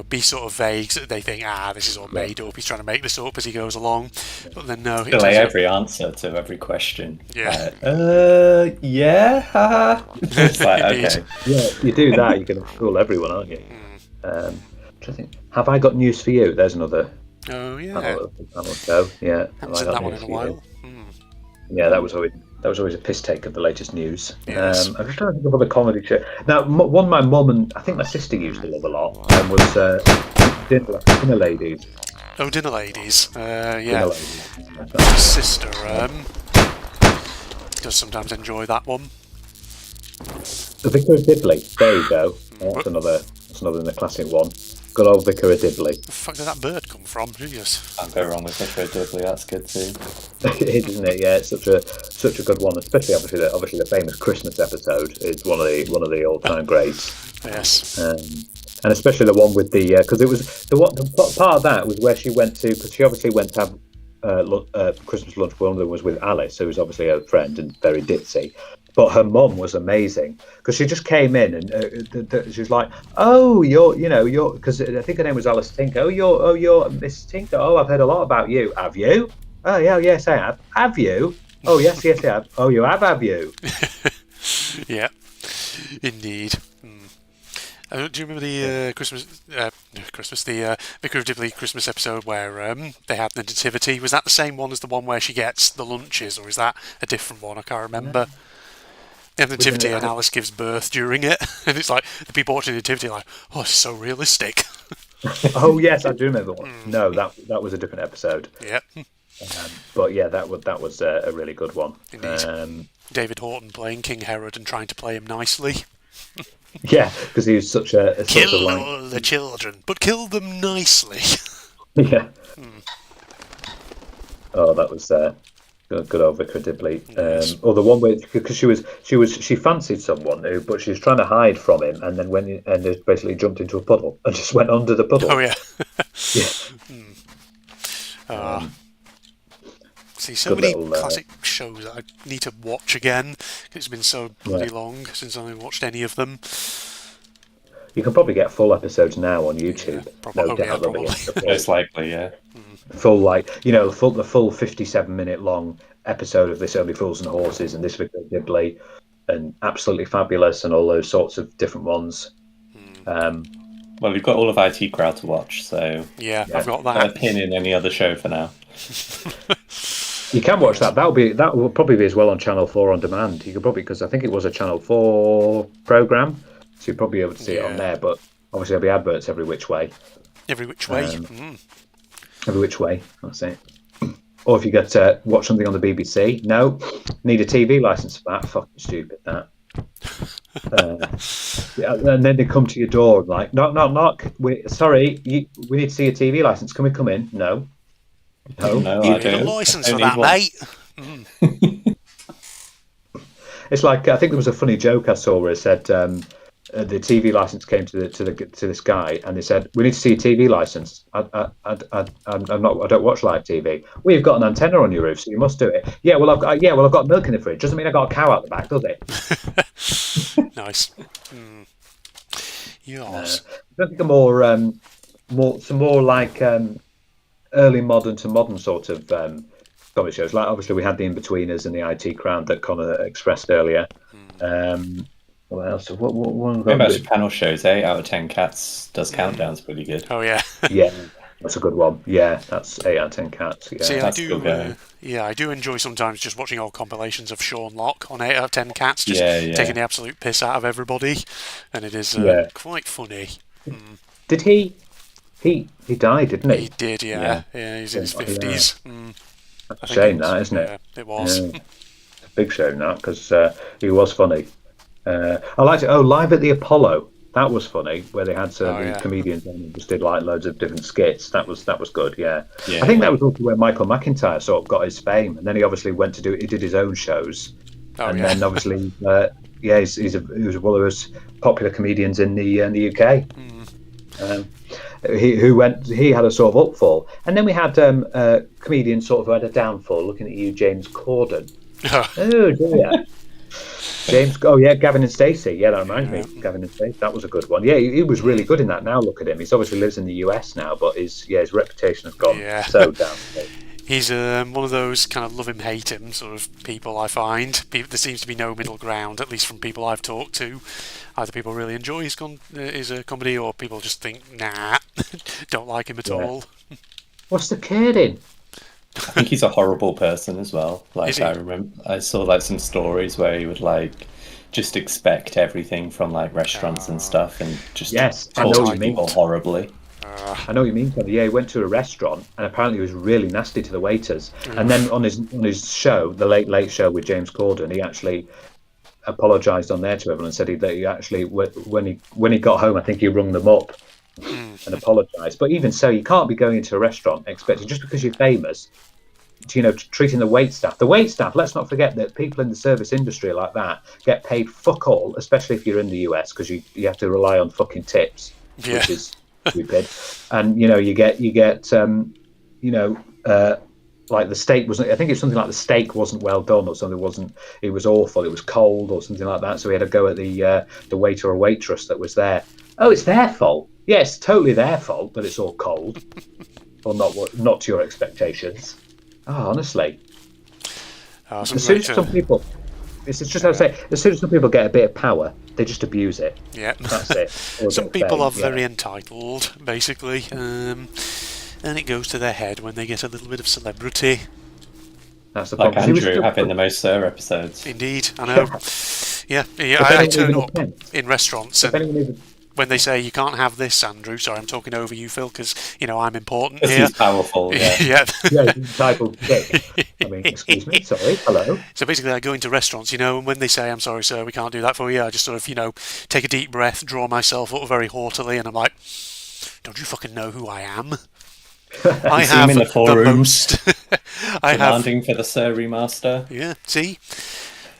be sort of vague so that they think, this is all made up, he's trying to make this up as he goes along. But then, no. Delay every answer to every question. Yeah. Yeah, haha. It's like, okay. Yeah, you do that, you're going to fool everyone, aren't you? Trying to think, have I got news for you? There's another Oh, yeah. panel show. Yeah. Haven't seen that one in a while. Yeah, that was always a piss take of the latest news. Yes. I'm just trying to think of other comedy show. Now, one my mum and I think my sister used to love a lot was Dinner Ladies. Oh, Dinner Ladies. Dinner Yeah. Ladies. My sister does sometimes enjoy that one. The Vicar of Dibley. There you go. That's another in the classic one. Good old Vicar of Dibley. Where the fuck did that bird come from? Jesus. Can't go wrong with Vicar of Dibley. That's good too. It is, isn't it? Yeah, it's such a good one. Especially obviously the famous Christmas episode is one of the all-time greats. Yes. And especially the one with the because it was the part of that was where she went to, because she obviously went to have Christmas lunch. One of them was with Alice, who was obviously her friend and very ditzy. But her mum was amazing because she just came in and she was like, "Oh, you're," because I think her name was Alice Tinker. "Oh, you're Miss Tinker. Oh, I've heard a lot about you. Have you? Oh, yeah, yes, I have. Have you? Oh, yes, I have. Oh, you have you?" Yeah, indeed. Do you remember the the Vicar of Dibley Christmas episode where they had the nativity? Was that the same one as the one where she gets the lunches, or is that a different one? I can't remember. They have the nativity and Alice gives birth during it, and it's like the people watching the nativity are like, "Oh, it's so realistic." Oh yes, I do remember one. No, that was a different episode. Yeah. But yeah, that was a really good one. David Horton playing King Herod and trying to play him nicely. Yeah, because he was such a Kill all the children, but kill them nicely. Yeah. Oh, that was good old Vicar Dibley. Or the one where, because she fancied someone but she was trying to hide from him, and then just basically jumped into a puddle and just went under the puddle. Oh yeah. Yeah. See, so many classic shows that I need to watch again. It's been so bloody long since I watched any of them. You can probably get full episodes now on YouTube. Probably. Most likely, yeah. Full, the full 57-minute long episode of This Only Fools and Horses and This Vicar Dibley and Absolutely Fabulous and all those sorts of different ones. Well, we've got all of IT Crowd to watch, so yeah. I've got a that. pin in any other show for now. You can watch that. That will probably be as well on Channel 4 on demand. You could probably, because I think it was a Channel 4 program, so you'll probably be able to see it on there. But obviously there'll be adverts every which way. Every which way. Every which way. That's it. Or if you get to watch something on the BBC, no, need a TV license for that. Fucking stupid that. And then they come to your door and like, knock. Sorry, we need to see a TV license. Can we come in? No. You need a license for that, mate. It's like, I think there was a funny joke I saw where it said the TV license came to this guy, and they said, "We need to see a TV license. I don't watch live TV. Well, you've got an antenna on your roof, so you must do it. Yeah, well, I've got milk in the fridge. Doesn't mean I've got a cow out the back, does it?" Nice. Yes. I think more like early modern to modern sort of comedy shows. Like obviously we had the In-Betweeners and the IT Crowd that Connor expressed earlier. What else? What about panel shows? 8 out of 10 Cats does countdowns pretty good. Oh yeah. Yeah, that's a good one. Yeah, that's 8 out of 10 Cats. Yeah. See, that's I do enjoy sometimes just watching old compilations of Sean Locke on 8 out of 10 Cats, just taking the absolute piss out of everybody, and it is quite funny. Did he died, didn't he? He did, yeah. He's in his 50s. That's a shame, that, isn't it? Yeah, it was. Yeah. It's a big shame, that, because he was funny. I liked it. Oh, Live at the Apollo. That was funny, where they had some comedians and just did like loads of different skits. That was good, yeah. I think that was also where Michael McIntyre sort of got his fame, and then he obviously went to he did his own shows. Then obviously, he was one of those popular comedians in the UK. He had a sort of upfall, and then we had a comedian sort of who had a downfall. Looking at you, James Corden. Oh dear. James. Oh yeah, Gavin and Stacey. Yeah, that reminds me. Gavin and Stacey. That was a good one. Yeah, he was really good in that. Now look at him. He's obviously lives in the US now, but his reputation has gone so down. He's one of those kind of love him, hate him sort of people, I find. There seems to be no middle ground, at least from people I've talked to. Either people really enjoy his comedy, or people just think, nah, don't like him at all. What's the kid in? I think he's a horrible person as well. Is Like he? I remember, I saw like some stories where he would like just expect everything from like restaurants and stuff, and just Yes, I know talk what to you mean. people horribly. I know what you mean, Tony. Yeah, he went to a restaurant and apparently he was really nasty to the waiters. And then on his show, the Late Late Show with James Corden, he actually apologised on there to everyone and said that he actually, when he got home, I think he rung them up and apologised. But even so, you can't be going into a restaurant expecting, just because you're famous, treating the wait staff. The wait staff, let's not forget that people in the service industry like that get paid fuck all, especially if you're in the US, because you have to rely on fucking tips, Yeah. which is stupid. And you get like the steak wasn't. I think it's something like the steak wasn't well done, or something. It was awful. It was cold, or something like that. So we had to go at the waiter or waitress that was there. Oh, it's their fault. Yes, totally their fault, but it's all cold, or not to your expectations. Oh, honestly, as soon as some people, it's just how I say. As soon as some people get a bit of power, they just abuse it. Yeah. That's it. Or Some they people say, are very entitled, basically, and it goes to their head when they get a little bit of celebrity. That's the Like problem. He was Andrew still having good. the most Sir episodes. Indeed, I know. Yeah, If I anyone turn even up attempts- in restaurants if and anyone even- when they say you can't have this, Andrew. Sorry, I'm talking over you, Phil, because I'm important Because here. he's powerful, yeah. Yeah. Yeah, he's entitled dick. I mean, excuse me, sorry, hello. So basically, I go into restaurants, and when they say, "I'm sorry, sir, we can't do that for you," I just sort of, take a deep breath, draw myself up very haughtily, and I'm like, "Don't you fucking know who I am? I You see him have in the the forum, most. I have, demanding for the Sir remaster. yeah. See,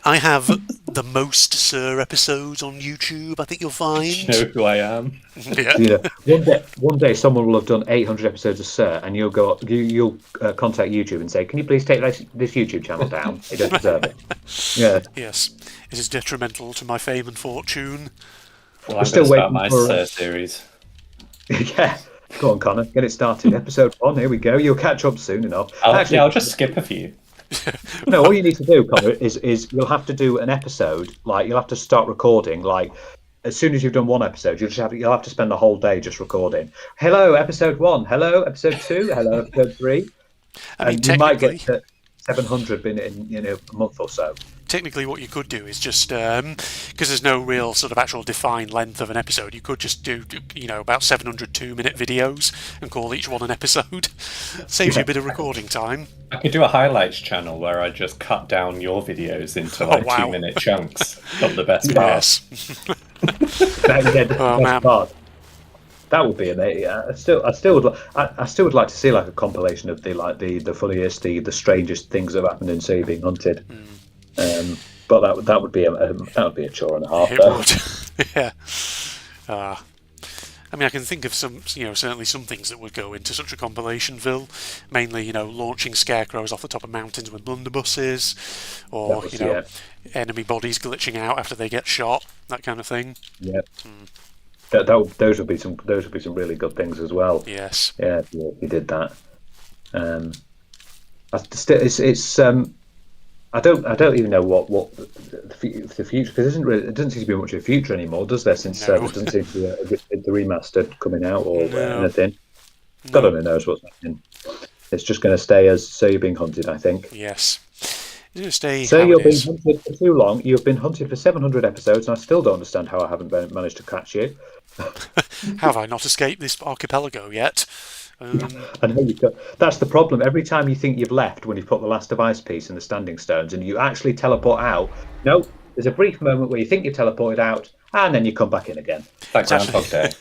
I have the most Sir episodes on YouTube. I think you'll find. You know who I am. Yeah. One day someone will have done 800 episodes of Sir, and you'll contact YouTube and say, "Can you please take this YouTube channel down? It doesn't deserve it." Yeah, Yes, it is detrimental to my fame and fortune. Well, I'm still going to start waiting my for- Sir series. yeah. Go on, Connor, get it started. Episode 1, here we go. You'll catch up soon enough. I'll just skip a few. No, all you need to do, Connor, is you'll have to do an episode. Like, you'll have to start recording. Like, as soon as you've done one episode, you'll have to spend the whole day just recording. Hello, episode 1. Hello, episode 2. Hello, episode 3. I mean, And you might technically, get to 700 in a month or so. technically what you could do is just because there's no real sort of actual defined length of an episode, you could just do about 700 2-minute videos and call each one an episode. Saves you a bit of recording time. I could do a highlights channel where I just cut down your videos into like wow. 2-minute chunks of the best parts. Yes. That Oh, best man. part. That would be amazing. I still would like to see like a compilation of the funniest, the strangest things that have happened in Say Being Hunted. But that would be a chore and a half. It Though. would. Yeah. I mean, I can think of some, certainly some things that would go into such a compilation, Phil. Mainly, launching scarecrows off the top of mountains with blunderbusses, or That was- enemy bodies glitching out after they get shot, that kind of thing. Yeah. Those would be some really good things as well. Yes. Yeah, if you did that. I don't even know what the future, because it doesn't seem to be much of a future anymore, does there? Since No. there doesn't seem to be the remaster coming out or No. anything. God only knows what's happening. It's just going to stay as So You're Being Hunted, I think. Yes. It's going to stay So how you've it been is. hunted for too long. You've been hunted for 700 episodes, and I still don't understand how I haven't managed to catch you. Have I not escaped this archipelago yet? I know you don't. That's the problem. Every time you think you've left, when you've put the last device piece in the standing stones, and you actually teleport out, no, there's a brief moment where you think you teleported out, and then you come back in again. Like Groundhog Day.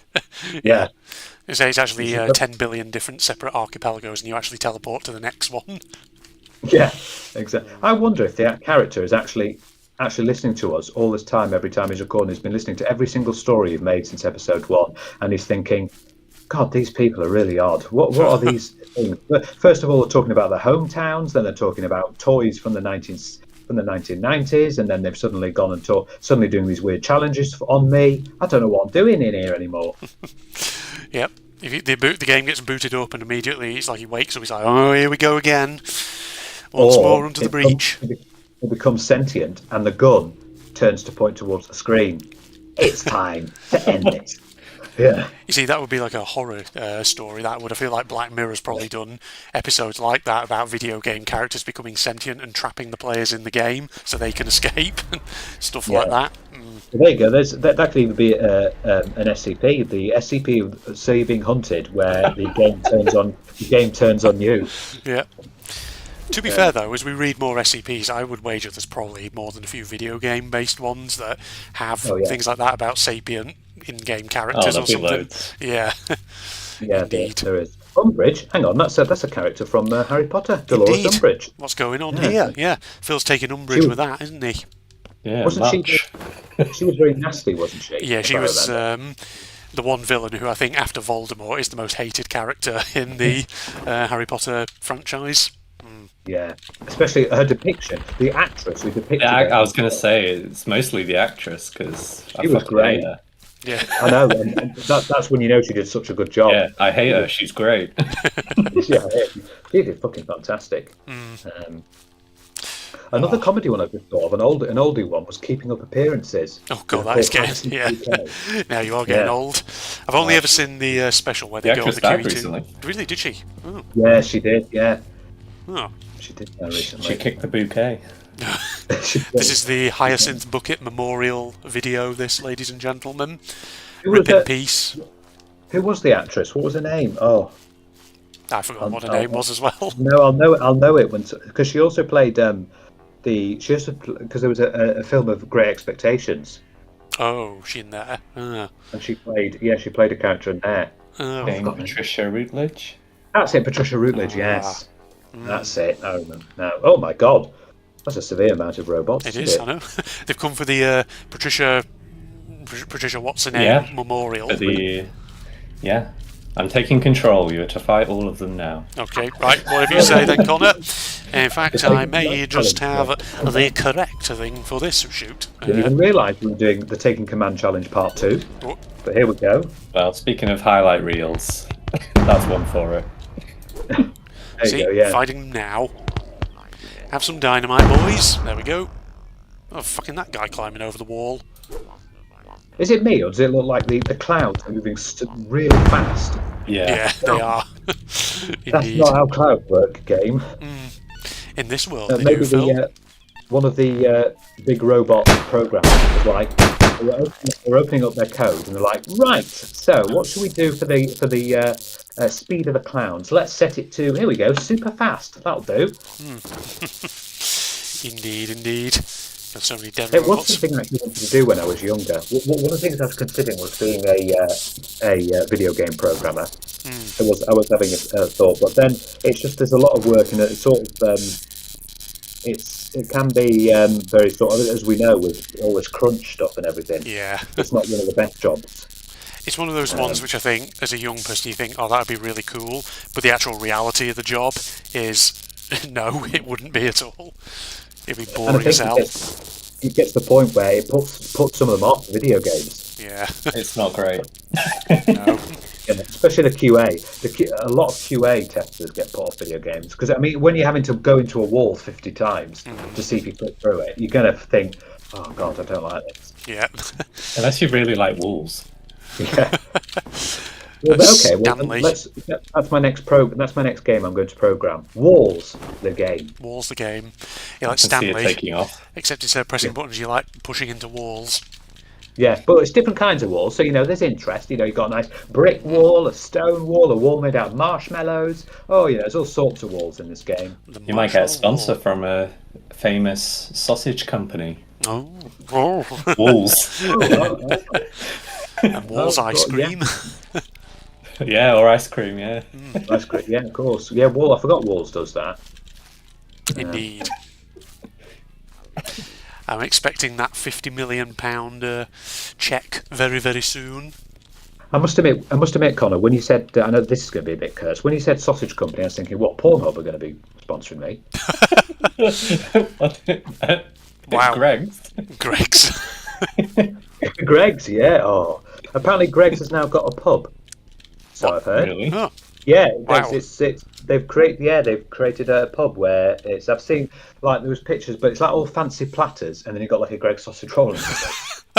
Yeah. It's actually 10 billion different separate archipelagos, and you actually teleport to the next one. Yeah, exactly. I wonder if the character is actually listening to us all this time. Every time he's recording, he's been listening to every single story you've made since episode 1, and he's thinking, God, these people are really odd. What are these things? First of all, they're talking about their hometowns, then they're talking about toys from the from the 1990s, and then they've suddenly gone and suddenly doing these weird challenges on me. I don't know what I'm doing in here anymore. Yep. If the game gets booted up and immediately it's like he wakes up, he's like, oh, here we go again. Once more onto the breach. It becomes sentient, and the gun turns to point towards the screen. It's time to end it. Yeah. You see, that would be like a horror story. That would. I feel like Black Mirror's probably done episodes like that about video game characters becoming sentient and trapping the players in the game so they can escape and stuff like that. Well, there you go. That could even be an SCP. The SCP of So You're Being Hunted, where the game turns on you. Yeah. To be fair, though, as we read more SCPs, I would wager there's probably more than a few video game-based ones that have things like that about sapient in-game characters or something. Loads. Yeah. Yeah, Indeed. there is. Umbridge, hang on, that's a character from Harry Potter, Dolores Indeed. Umbridge. What's going on here? Yeah, Phil's taking umbrage with that, isn't he? Yeah, Wasn't much. she was very nasty, wasn't she? Yeah, she If I was remember. the one villain who I think, after Voldemort, is the most hated character in the Harry Potter franchise. Yeah, especially her depiction, the actress who depicted it. I was going to say it's mostly the actress because I She was fucking great. hate her. Yeah. I know, and that's when you know she did such a good job. Yeah, I hate her. She's great. Yeah, she did fucking fantastic. Another comedy one I just thought of, an oldie one, was Keeping Up Appearances. Oh god, that is getting now you are getting old. I've only ever seen the special where they The go on actress the died QE2. recently. Really? Did she? Oh. Yeah, she did. Yeah, Oh. she did that recently. She kicked the bouquet. This is the Hyacinth Bucket memorial video. This, ladies and gentlemen, Who was rip in the- peace. Who was the actress? What was her name? Oh I forgot what her name was as well. no, I'll know it when, because she also played because there was a film of Great Expectations, Oh, she in there. and she played a character in there. Oh, Dame forgotten. Patricia Routledge. That's it, Patricia Routledge. Yes, that's it. I remember now. Oh my god, that's a severe amount of robots. it isn't is. I know. They've come for the Patricia what's her name Yeah. memorial. But yeah, I'm taking control. You're to fight all of them now. Okay, right, whatever you say then, Connor. In fact, I may just have the correct thing for this shoot. Didn't even realise we were doing the Taking Command Challenge Part 2, Oh, but here we go. Well, speaking of highlight reels, that's one for it. There see, you go. Yeah. fighting them now. Have some dynamite, boys. There we go. Oh, fucking that guy climbing over the wall. Is it me, or does it look like the clouds are moving really fast? Yeah, they are. That's Indeed. not how clouds work, game. In this world, they Maybe do, Phil. one of the big robot programmers was like, they're opening up their code, and they're like, right. So, what should we do for the speed of the clowns? Let's set it to, here we go, super fast. That'll do. Indeed. There's so many dead It was robots. something I actually wanted to do when I was younger. One of the things I was considering was being a video game programmer. I was having a thought, but then it's just there's a lot of work, and it's sort of it can be very sort of, as we know, with all this crunch stuff and everything. Yeah. It's not one of the best jobs. It's one of those ones which I think, as a young person, you think, oh, that would be really cool. But the actual reality of the job is, no, it wouldn't be at all. It'd be And I boring as think hell. it gets to the point where it puts some of them off video games. Yeah. It's not great. No. Yeah, especially the QA. A lot of QA testers get put off video games because, I mean, when you're having to go into a wall 50 times to see if you click through it, you're going to think, oh god, I don't like this. Yeah. Unless you really like wolves. Yeah. Well, okay. Well, Stanley. that's my next That's my next game. I'm going to program Walls, the game. Walls the game. Yeah, like I can see it Stanley. taking off. Except instead of pressing buttons, you like pushing into walls. Yeah, but it's different kinds of walls. So there's interest. You've got a nice brick wall, a stone wall, a wall made out of marshmallows. Oh, there's all sorts of walls in this game. The You might get a marshmallow sponsor wall. from a famous sausage company. Oh. Wolves. And walls Oh, ice God, yeah. cream. Yeah, or ice cream, yeah. That's great. Yeah, of course. Yeah, I forgot Walls does that. Indeed. I'm expecting that £50 million check very, very soon. I must admit, Connor, when you said, I know this is going to be a bit cursed. When you said sausage company, I was thinking, what, Pornhub are going to be sponsoring me? Wow. Greg's. Greg's. Greg's, yeah. Oh, apparently Greg's has now got a pub. So I've heard. Really? Oh, Yeah, Wow. they've created a pub where it's. I've seen like there was pictures, but it's like all fancy platters, and then you've got like a Greg's sausage roll in it.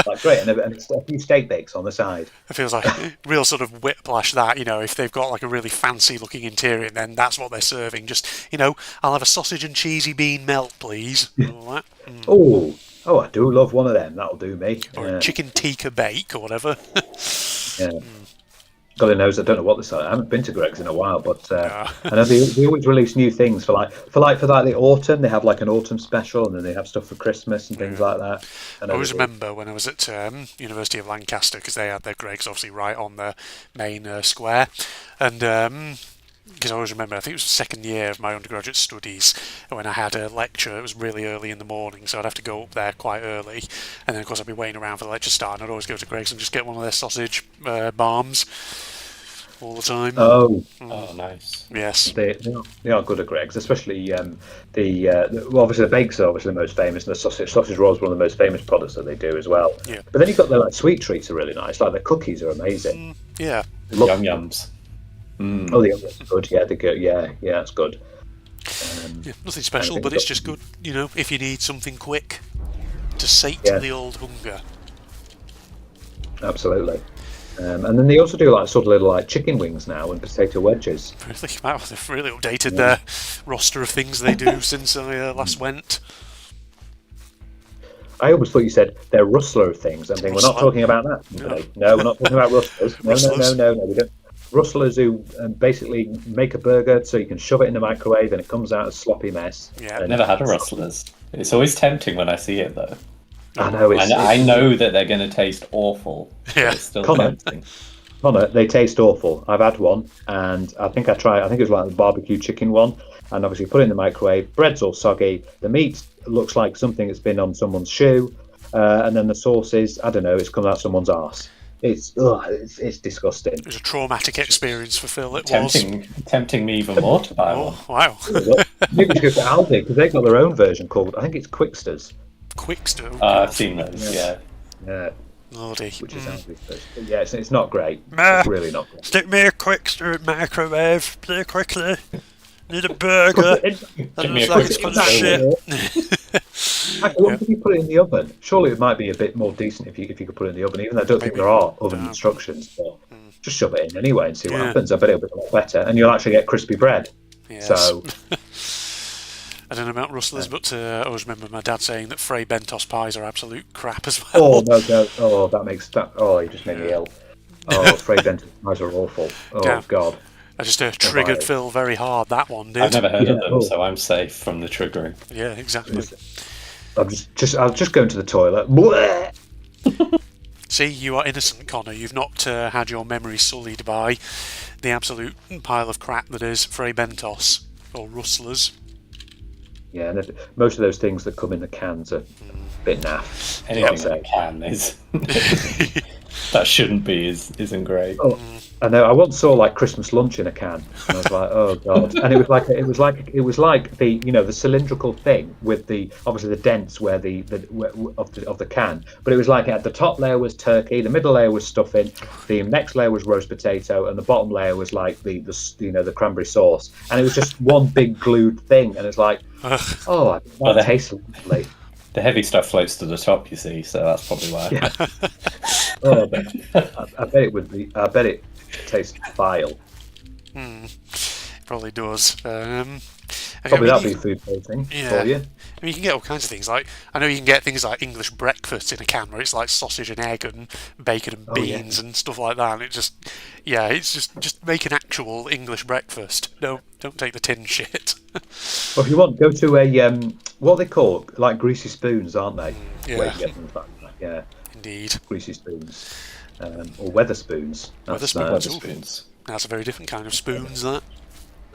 Like great, and it's a few steak bakes on the side. it feels like real sort of whiplash that, if they've got like a really fancy looking interior, then that's what they're serving. Just, I'll have a sausage and cheesy bean melt, please. All that. Oh, I do love one of them. That'll do me. Or Yeah, a chicken tikka bake or whatever. yeah. God knows, I don't know what this is. I haven't been to Greg's in a while, but I know they always release new things for the autumn. They have like an autumn special, and then they have stuff for Christmas and things like that. I always remember when I was at University of Lancaster, because they had their Greggs obviously right on the main square, and because I always remember, I think it was the second year of my undergraduate studies when I had a lecture. It was really early in the morning, so I'd have to go up there quite early, and then of course I'd be waiting around for the lecture start, and I'd always go to Greg's and just get one of their sausage barms all the time. Oh, Nice. Yes. they are good at Greg's, especially well, obviously the bakes are obviously the most famous, and the sausage rolls are one of the most famous products that they do as well. Yeah. But then you've got the sweet treats are really nice. Like the cookies are amazing. Yeah. Yum yums. Oh, the others are good. Yeah, they're good. Yeah, that's good. Yeah, nothing special, but it's just good, if you need something quick to sate Yeah. the old hunger. Absolutely. And then they also do like sort of little like chicken wings now and potato wedges. Really, wow, they've really updated their roster of things they do since I last went. I always thought you said they're rustler things. I'm thinking we're not Rustler? talking about that company. No, we're not talking about rustlers. No, Rustlers? no. We don't. Rustlers who basically make a burger so you can shove it in the microwave and it comes out a sloppy mess. Yeah. And- Never had a Rustlers. It's always tempting when I see it though. I know it's. And I know that they're going to taste awful. but Yeah. It's still Connor. tempting. Connor, they taste awful. I've had one, and I think it was like the barbecue chicken one. And obviously, put it in the microwave. Bread's all soggy. The meat looks like something that's been on someone's shoe, and then the sauce is, I don't know, it's come out someone's arse. It's disgusting. It was a traumatic experience for Phil, it was. Tempting me even more to buy one. Oh, wow. Maybe you should go to Aldi because they've got their own version called, I think it's Quicksters. Quickster. I've seen those. Yeah. Yeah, Lordy. which is Aldi's version. But yeah, it's not great. Meh. It's really not great. Stick me a Quickster in microwave, play quickly. Need a burger. That me looks a like it's Quickster. got shit. Actually, what if you put it in the oven? Surely it might be a bit more decent if you could put it in the oven, even though I don't think Maybe. there are oven No. instructions. But just shove it in anyway and see what Yeah. happens. I bet it'll be a lot better, and you'll actually get crispy bread. Yes. So I don't know about rustlers, but I always remember my dad saying that Frey Bentos pies are absolute crap as oh well. no, oh that makes that you just made me ill. Oh, Frey Benton pies are awful. Oh Yeah. God. I just triggered Right. Phil very hard, that one did. I've never heard Yeah. of them, so I'm safe from the triggering. Yeah, exactly. I'll just go into the toilet. Blech! See, you are innocent, Connor. You've not had your memory sullied by the absolute pile of crap that is Frey Bentos or Rustlers. Yeah, and most of those things that come in the cans are a bit naff. Anything I'd say. that can is that shouldn't be isn't great. Oh, I know. I once saw like Christmas lunch in a can, and I was like, "Oh God!" And it was like the the cylindrical thing with the obviously the dents where of the can, but it was like at the top layer was turkey, the middle layer was stuffing, the next layer was roast potato, and the bottom layer was like the cranberry sauce, and it was just one big glued thing, and it's like, oh, Well, that tastes lovely. The heavy stuff floats to the top, you see, so that's probably why. Yeah. Oh, I bet it would be. I bet it tastes vile. Probably does. Probably that'll be food poisoning Yeah. for you. I mean, you can get all kinds of things. Like, I know you can get things like English breakfast in a can where it's like sausage and egg and bacon and yeah. beans and stuff like that. And it's just make an actual English breakfast. Don't take the tin shit. Well, if you want, go to a what are they called? Like greasy spoons, aren't they? Yeah. Where you get them from. Yeah, Indeed. greasy spoons, or weather spoons. Weatherspoons. Ooh. Spoons. That's a very different kind of spoons, that.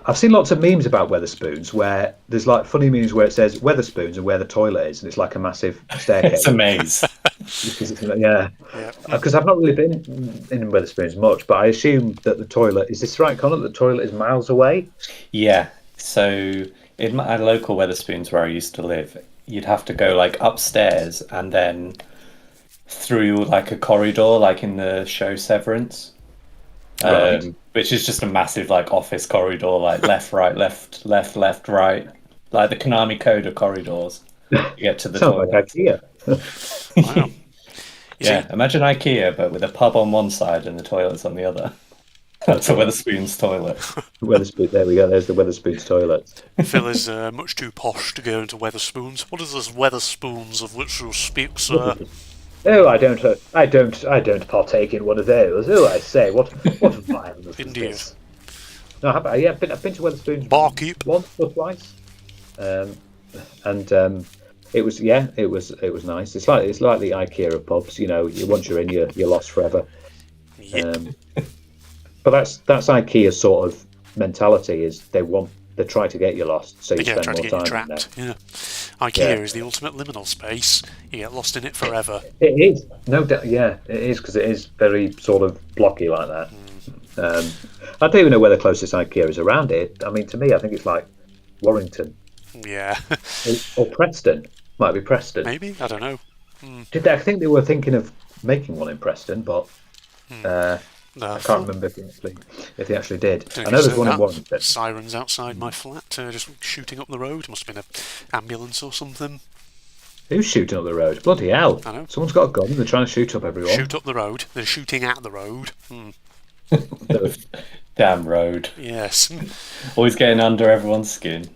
I've seen lots of memes about Weatherspoons where there's like funny memes where it says Weatherspoons and where the toilet is, and it's like a massive staircase. It's a maze. Yeah, Yeah. because I've not really been in Weatherspoons much, but I assume that the toilet is this right, Connor? The toilet is miles away. Yeah. So in my local Weatherspoons where I used to live, you'd have to go like upstairs and then through like a corridor, like in the show Severance, Right. which is just a massive like office corridor, like left, right, left, left, left, right, like the Konami code of corridors. You get to the Sounds toilet. like IKEA. Wow. You Yeah, see, imagine IKEA, but with a pub on one side and the toilets on the other. That's a Weatherspoons toilet. Weatherspoons. There we go. There's the Weatherspoons toilet. Phil is much too posh to go into Weatherspoons. What is this Weatherspoons of which you speak, sir? Oh, I don't partake in one of those. Oh, I say, what violence is Indeed. this? No, yeah, I've been to Weatherspoons Barkeep. once or twice, and it was nice. It's like the IKEA of pubs. You know, once you're in, you're lost forever. Yep. But that's IKEA's sort of mentality is they try to get you lost, so you Yeah, spend trying to more get you time in there. trapped. Yeah. IKEA Yeah. is the ultimate liminal space. You get lost in it forever. It is, no doubt. Yeah, it is because it is very sort of blocky like that. I don't even know where the closest IKEA is around it. I mean, to me, I think it's like Warrington Yeah. or Preston. Might be Preston. Maybe? I don't know. I think they were thinking of making one in Preston, but No, I can't remember if they actually did. Don't I know there's know one in that. Warrington. Sirens outside my flat, just shooting up the road. Must have been an ambulance or something. Who's shooting up the road? Bloody hell! I know. Someone's got a gun. They're trying to shoot up everyone. Shoot up the road. They're shooting at the road. Damn road. Yes. Always getting under everyone's skin.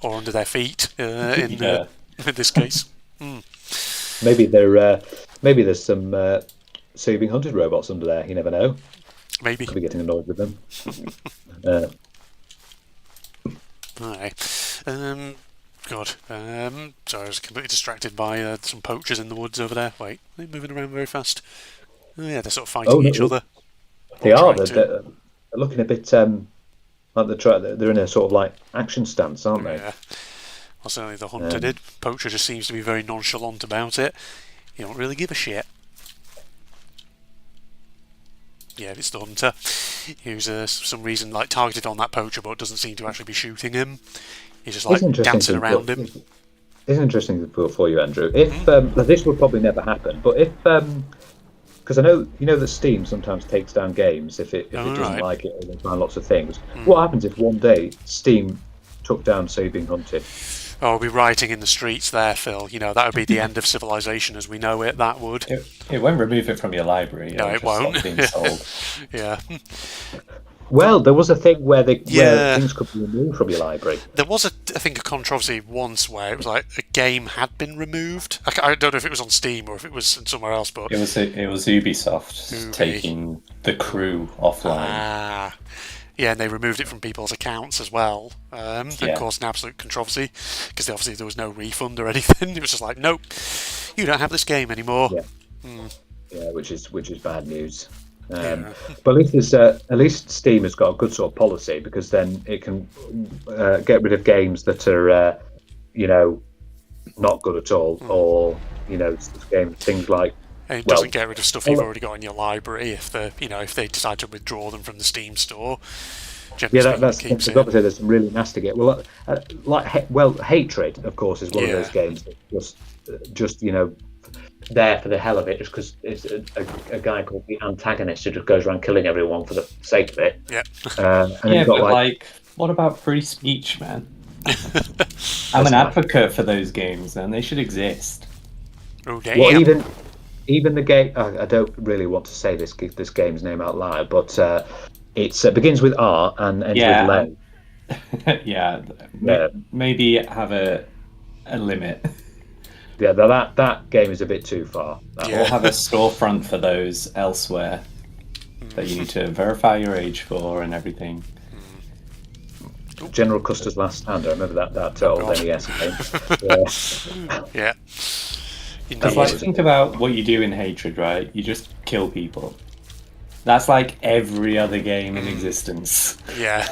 Or under their feet, in this case. Maybe there's some so being hunted robots under there. You never know. Maybe. Could be getting annoyed with them. Aye. God. Sorry, I was completely distracted by some poachers in the woods over there. Wait, are they moving around very fast? Oh yeah, they're sort of fighting each other. They Or are. trying to. They're looking a bit like they're in a sort of like action stance, aren't they? Yeah. Well, certainly the hunter did. Poacher just seems to be very nonchalant about it. You don't really give a shit. Yeah, it's the hunter who's for some reason like targeted on that poacher, but doesn't seem to actually be shooting him. He's just like dancing around him. It's interesting for you, Andrew. If this would probably never happen, but if because I know that Steam sometimes takes down games if it doesn't right. like it or they find lots of things. What happens if one day Steam took down Say Being Hunted? Oh, we'll be rioting in the streets there, Phil. You know, that would be the end of civilization as we know it, that would. It won't remove it from your library. No, it It'll just won't. stop being sold. Yeah. Well, there was a thing where where Yeah. things could be removed from your library. There was, I think, a controversy once where it was like a game had been removed. I don't know if it was on Steam or if it was somewhere else, but... It was Ubisoft Ubi. taking The Crew offline. Ah. Yeah, and they removed it from people's accounts as well. And caused an absolute controversy because obviously there was no refund or anything. It was just like, nope, you don't have this game anymore. Yeah. Yeah, which is bad news. Yeah. But at least Steam has got a good sort of policy because then it can get rid of games that are not good at all, or things like. And it doesn't get rid of stuff you've already got in your library if they decide to withdraw them from the Steam store. That's keeps it. obviously there's some really nasty games. Well, Hatred, of course, is one of those games that just there for the hell of it, just because it's a guy called the Antagonist who just goes around killing everyone for the sake of it. Yeah. And you've got what about free speech, man? I'm an advocate for those games, and they should exist. Oh, damn. well, even the game. I don't really want to say this game's name out loud, but it begins with R and ends with Lay. Yeah. Maybe have a limit. Yeah, that game is a bit too far. Or have a storefront for those elsewhere that you need to verify your age for and everything. General Custer's Last Stand. I remember that old NES game. Yeah. That's like, think about what you do in Hatred, right? You just kill people. That's like every other game in existence. Yeah.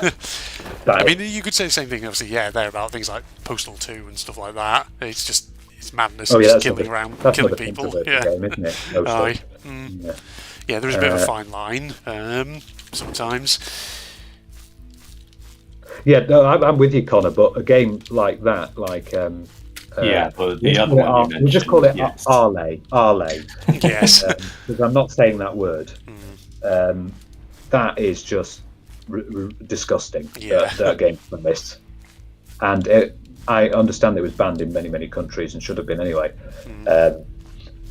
I mean, you could say the same thing, obviously, they're about things like Postal 2 and stuff like that. It's It's madness. Oh yeah, Just that's killing around, that's killing another people. controversial Yeah. game, isn't it? Mostly. Aye. Yeah. Yeah, there is a bit of a fine line sometimes. Yeah, no, I'm with you, Connor. But a game like that, like Yeah, but the other one you we just call it mentioned, yes. Arlay, Yes. because I'm not saying that word. That is just disgusting. Yeah. That game premise, and I understand it was banned in many countries and should have been anyway.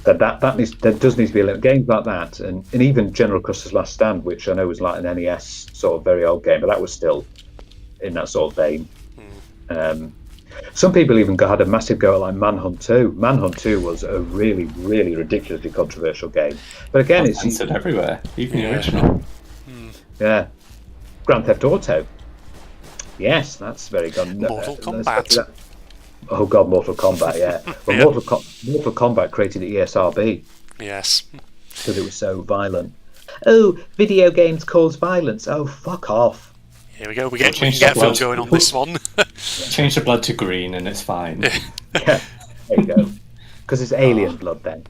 There does need to be a games like that, and even General Custer's Last Stand, which I know was like an NES sort of very old game, but that was still in that sort of vein. Some people even had a massive go at like Manhunt 2. Manhunt 2 was a really ridiculously controversial game, but again, it's censored everywhere, even the original. yeah. Grand Theft Auto. Yes, that's very good. Mortal Kombat. Oh God, Mortal Kombat. Yeah, well, Yeah. Mortal Kombat created the ESRB Yes. because it was so violent. Oh, video games cause violence. Oh, fuck off. Here we go. We can change get the Phil blood. going on this one. Change the blood to green and it's fine. Yeah, there you go. Because it's alien blood then.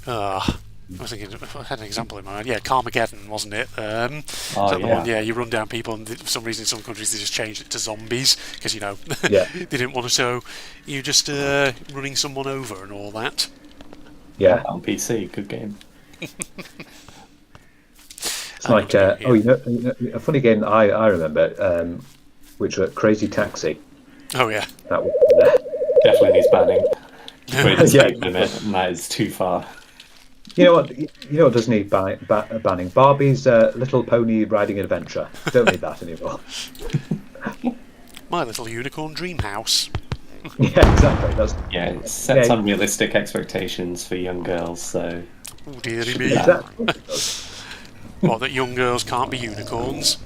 I was thinking, I had an example in my mind. Yeah, Carmageddon, wasn't it? Is Oh, that the yeah. one? Yeah, you run down people, and for some reason, in some countries, they just changed it to zombies because Yeah. they didn't want to show you just running someone over and all that. Yeah, On PC, good game. it's like you know, a funny game that I remember, which was Crazy Taxi. Oh yeah. That was Definitely needs banning. With the Yeah. speed limit, and that is too far. You know what? You know what does need banning? Barbie's Little Pony Riding Adventure. Don't need that anymore. My Little Unicorn Dream House. Yeah, exactly. That's Yeah, it sets Yeah. unrealistic expectations for young girls, so Oh dearie me. exactly. What it does. Well, that young girls can't be unicorns.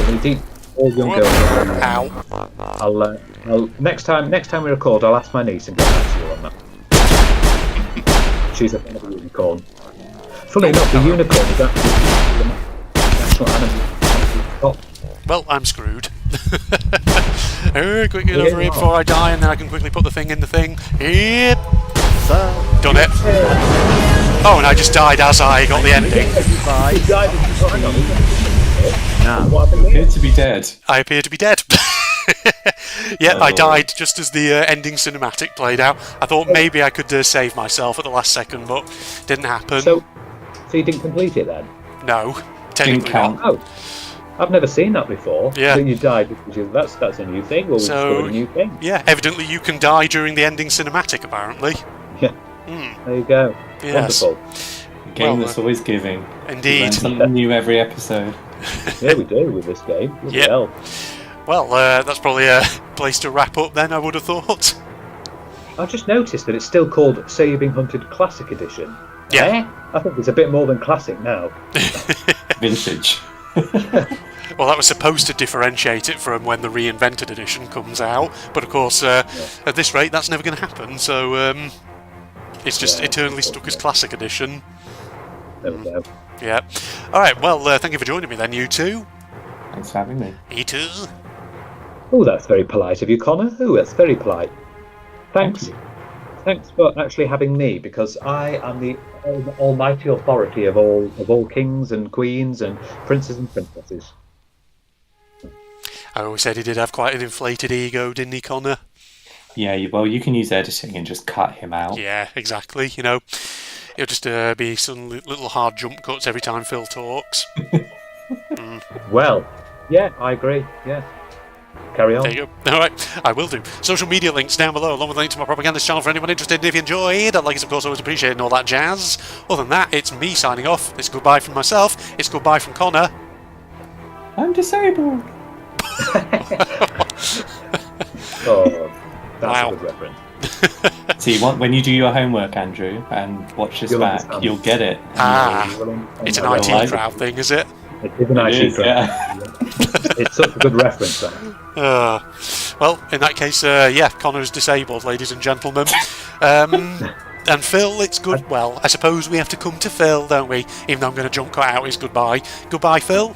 Indeed, all young girls. Ow. I'll next time we record, I'll ask my niece and get back to you on that. She's a fan of a unicorn. Funnily enough, the unicorn is actually the national animal. Well, I'm screwed. Quick, get over here before I die, and then I can quickly put the thing in the thing. Yep. Done it. Oh, and I just died as I got the ending. appear to be dead. I appear to be dead. Yeah, I Oh. died just as the ending cinematic played out. I thought maybe I could save myself at the last second, but didn't happen. So you didn't complete it then? No, Didn't technically count. not. Oh, I've never seen that before. Yeah. So you died because that's a new thing. Well, we So- discovered a new thing. Yeah, evidently you can die during the ending cinematic, apparently. Yeah. There you go. Yes. Wonderful. A game Well, that's always giving. Indeed. Learn something new every episode. Yeah, we do with this game. Bloody Yep. hell. Well, that's probably a place to wrap up then, I would have thought. I just noticed that it's still called Say You're Being Hunted Classic Edition. Yeah. Eh? I think it's a bit more than classic now. Vintage. Well, that was supposed to differentiate it from when the reinvented edition comes out, but of course, at this rate, that's never going to happen, so it's just Yeah. eternally stuck as Classic Edition. There we go. Yeah. Alright, well, thank you for joining me then, you two. Thanks for having me. You too. Oh, that's very polite of you, Connor. Oh, that's very polite. Thanks. Thank Thanks for actually having me, because I am the almighty authority of all kings and queens and princes and princesses. I always said he did have quite an inflated ego, didn't he, Connor? Yeah, well, you can use editing and just cut him out. Yeah, exactly. You know, it'll just be some little hard jump cuts every time Phil talks. Well, yeah, I agree. Yeah. Carry on. There you go. Alright, I will do. Social media links down below, along with a link to my propagandist channel for anyone interested. And if you enjoyed, like is of course always appreciated and all that jazz. Other than that, it's me signing off. It's goodbye from myself. It's goodbye from Connor. I'm disabled. Oh, that's Wow. a good reference. See, when you do your homework, Andrew, and watch this You'll back, understand. you'll get it. It's an I IT like it. crowd thing, is it? It is an It IT is, crowd. yeah. It's such a good reference, that. Well, in that case, yeah, Connor's disabled, ladies and gentlemen. And Phil, it's good. Well, I suppose we have to come to Phil, don't we? Even though I'm going to jump cut out his goodbye. Goodbye, Phil.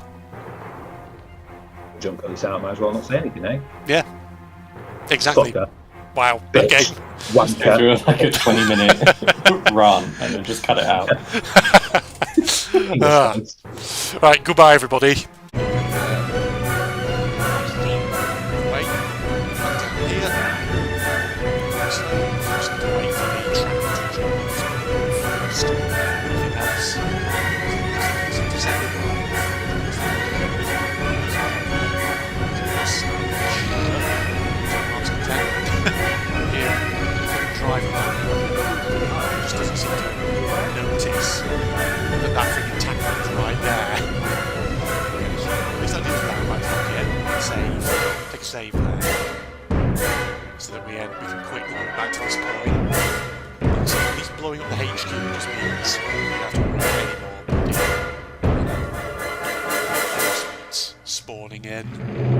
jump at this out, might as well not say anything, eh? Yeah. Exactly. Fucker. Wow. Bitch. Okay. Go Wanker. through like a 20-minute run and then just cut it out. Ah. Right. Goodbye, everybody. Notice that freaking tank is right there. Is that just that? Right, yeah. Save. Take a save there. So that we can quickly go back to this point. So he's blowing up the HQ, just means we don't have to worry anymore. Spawning in.